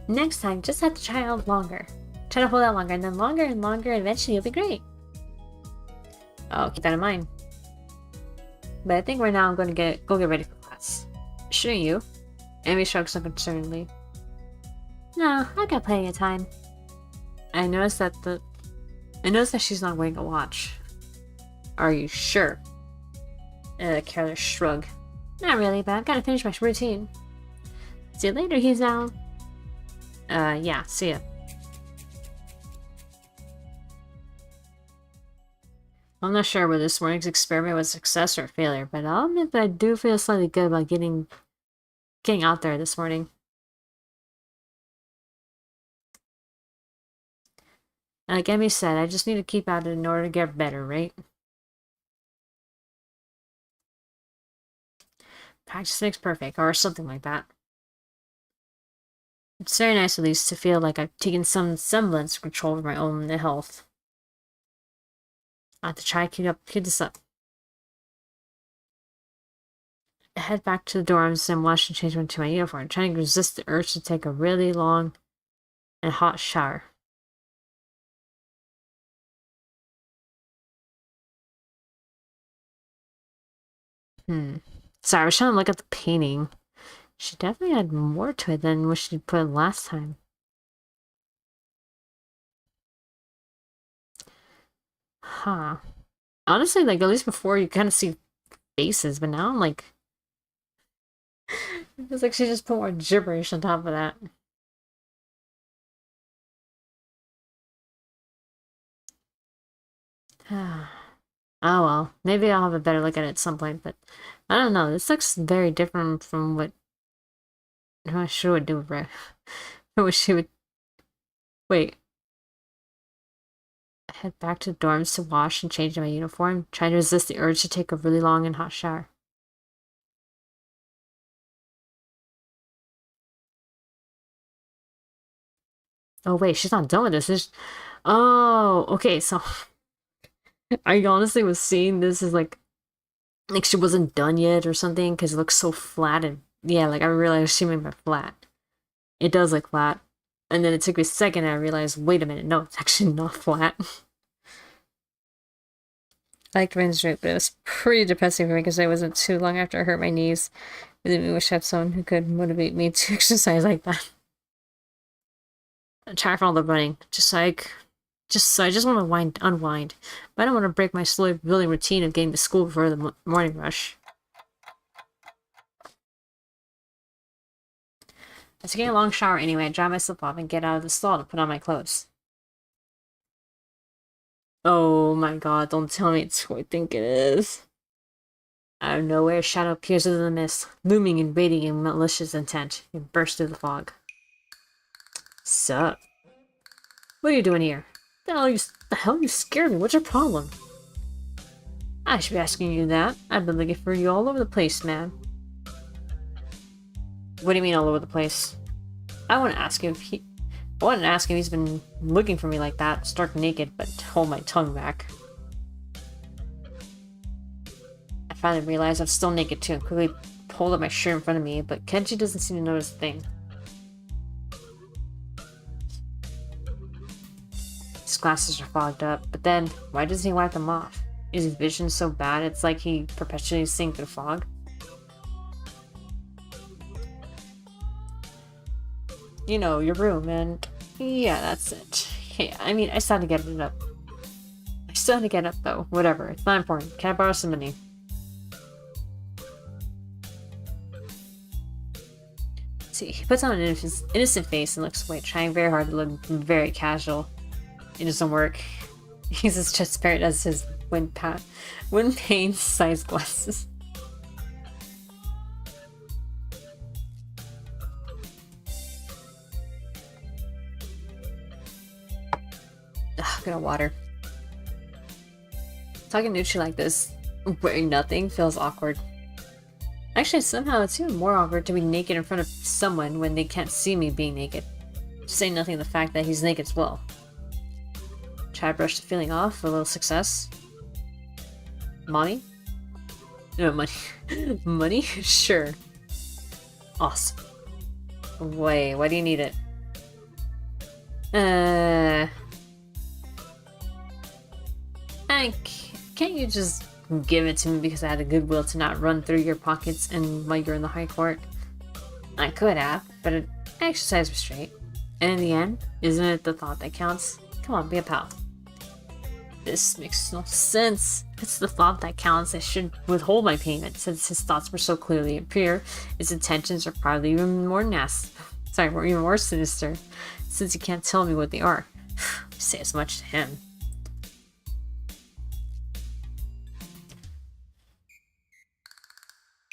Next time, just have to try out longer. Try to hold out longer, and then longer and longer, and eventually you'll be great. I'll keep that in mind. But I think right now I'm going to go get ready for class. Shouldn't you? Amy shrugs unconcernedly. No, I've got plenty of time. I noticed that she's not wearing a watch. Are you sure? A careless shrug. Not really, but I've got to finish my routine. See you later, he's now. Yeah, see ya. I'm not sure whether this morning's experiment was a success or a failure, but I'll admit that I do feel slightly good about getting out there this morning. Like Emmy said, I just need to keep at it in order to get better, right? Practice makes perfect, or something like that. It's very nice at least to feel like I've taken some semblance of control over my own health. I have to try to keep this up. I head back to the dorms and wash and change into my uniform, trying to resist the urge to take a really long and hot shower. Sorry, I was trying to look at the painting. She definitely had more to it than what she put last time. Huh. Honestly, like, at least before you kind of see faces, but now I'm like... It's like she just put more gibberish on top of that. Oh well, maybe I'll have a better look at it at some point, but I don't know. This looks very different from what she would do, right? What she would... Wait. Head back to the dorms to wash and change my uniform, trying to resist the urge to take a really long and hot shower. Oh wait, she's not done with this. Oh, okay, so... I honestly was seeing this as like she wasn't done yet or something, because it looks so flat, and yeah, like I realized she made my flat. It does look flat. And then it took me a second and I realized, wait a minute, no, it's actually not flat. I liked Rain's route, but it was pretty depressing for me because it wasn't too long after I hurt my knees. I really wish I had someone who could motivate me to exercise like that. I'm tired from all the running. I just want to unwind. But I don't want to break my slow building routine of getting to school before the morning rush. I was taking a long shower anyway. I dry myself off and get out of the stall to put on my clothes. Oh my god, don't tell me it's who I think it is. Out of nowhere, a shadow appears in the mist, looming and radiating in malicious intent. It bursts through the fog. Sup? What are you doing here? The hell you scared me? What's your problem? I should be asking you that. I've been looking for you all over the place, man. What do you mean all over the place? I want to ask him if he's been looking for me like that, stark naked, but hold my tongue back. I finally realized I'm still naked too and quickly pulled up my shirt in front of me, but Kenji doesn't seem to notice a thing. His glasses are fogged up, but then, why doesn't he wipe them off? Is his vision so bad it's like he perpetually seeing through fog? You know, your room, and yeah, that's it. Yeah, I mean, I still had to get it up. I still had to get up, though. Whatever, it's not important. Can I borrow some money? Let's see, he puts on an innocent face and looks away, trying very hard to look very casual. It doesn't work. He's as transparent as his wind pane sized glasses. Ugh, gonna water. Talking to you like this Wearing nothing feels awkward. Actually, somehow it's even more awkward to be naked in front of someone when they can't see me being naked. Just saying nothing of the fact that he's naked as well. Try to brush the feeling off, a little success. Money? No, money. Money? Sure. Awesome. Wait, why do you need it? Can't you just give it to me because I had the goodwill to not run through your pockets and while you're in the high court? I could have, but I exercise restraint. And in the end, isn't it the thought that counts? Come on, be a pal. This makes no sense. If it's the thought that counts, I should withhold my payment since his thoughts were so clearly pure. His intentions are probably even more nasty. Sorry, even more sinister, since he can't tell me what they are. Say as much to him.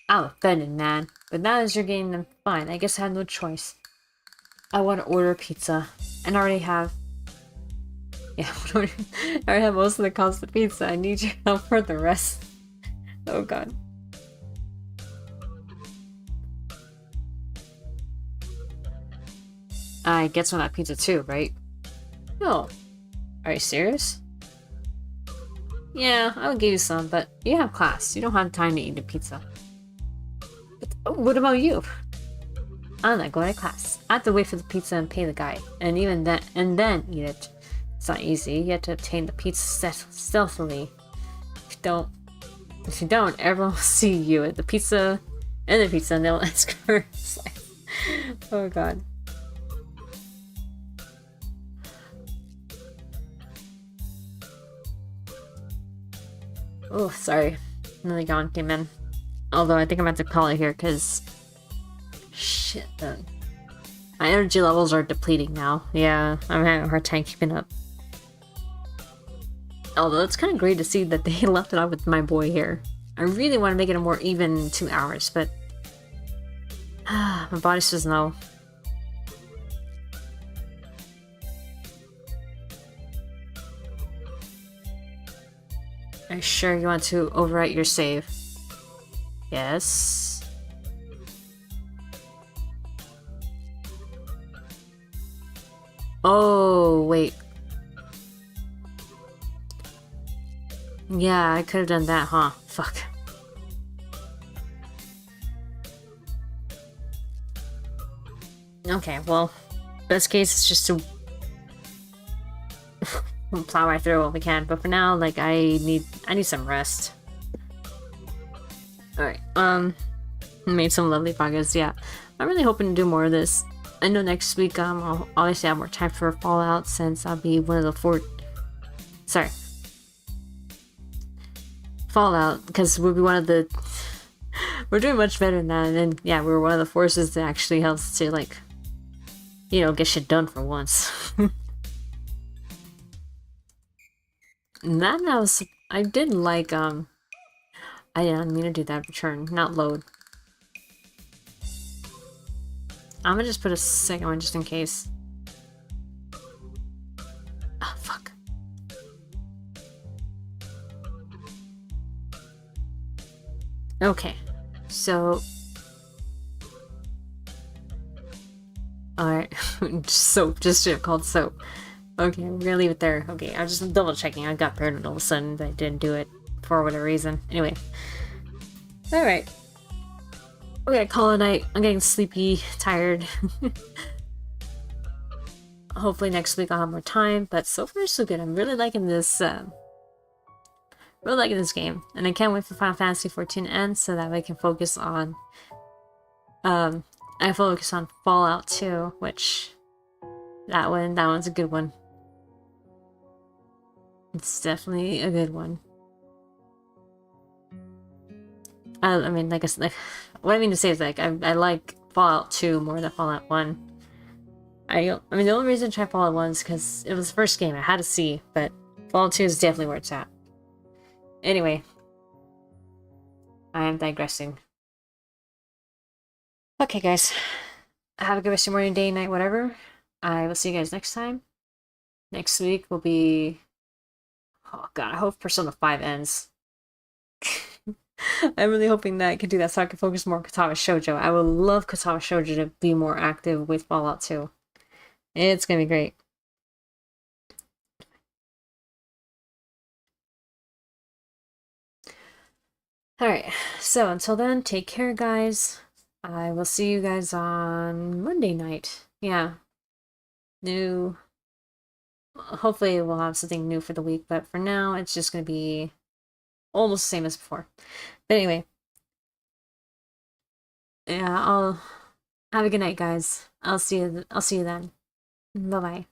I'm offended, man. But now as you're getting them fine, I guess I have no choice. I want to order pizza. And I already have... Yeah, I already have most of the cost of pizza. I need your help for the rest. Oh god. I get some of that pizza too, right? No. Are you serious? Yeah, I'll give you some, but you have class. You don't have time to eat a pizza. But what about you? I'm not going to class. I have to wait for the pizza and pay the guy. And even then, eat it. It's not easy. You have to obtain the pizza stealthily. If you don't, everyone will see you at the pizza and they'll ask for a slice. Oh god. Oh, sorry. Another yawn came in. Although I think I'm about to call it here because... Shit, man. My energy levels are depleting now. Yeah, I'm having a hard time keeping up. Although it's kind of great to see that they left it off with my boy here. I really want to make it a more even 2 hours, but... my body says no. Are you sure you want to overwrite your save? Yes. Oh, wait. Yeah, I could have done that, huh? Fuck. Okay, well, best case is just to plow right through what we can, but for now, like, I need some rest. Alright, made some lovely progress, yeah. I'm really hoping to do more of this. I know next week, I'll obviously have more time for Fallout since I'll be one of the Fallout, because we'll be one of the... We're doing much better than that, and yeah, we're one of the forces that actually helps to, like, you know, get shit done for once. And that I did like, I didn't mean to do that, return, not load. I'm gonna just put a second one just in case. Oh, fuck. Okay, so... Alright, soap, just shit called soap. Okay, we're gonna leave it there. Okay, I was just double checking. I got paranoid all of a sudden that I didn't do it for whatever reason. Anyway. Alright. We're gonna call it a night. I'm getting sleepy, tired. Hopefully next week I'll have more time, but so far so good. I'm really liking this, game. And I can't wait for Final Fantasy XIV to end so that way I can focus on, Fallout 2, which, that one's a good one. It's definitely a good one. I mean, like I said, what I mean to say is, like, I like Fallout 2 more than Fallout 1. I mean, the only reason I tried Fallout 1 is because it was the first game I had to see, but Fallout 2 is definitely where it's at. Anyway, I am digressing. Okay, guys. Have a good rest of your morning, day, night, whatever. I will see you guys next time. Next week will be... Oh god, I hope Persona 5 ends. I'm really hoping that I can do that so I can focus more on Katawa Shoujo. I would love Katawa Shoujo to be more active with Fallout 2. It's gonna be great. Alright, so until then, take care, guys. I will see you guys on Monday night. Yeah. New. Hopefully, we'll have something new for the week, but for now, it's just gonna be almost the same as before. But anyway, yeah, I'll have a good night, guys. I'll see you then. Bye bye.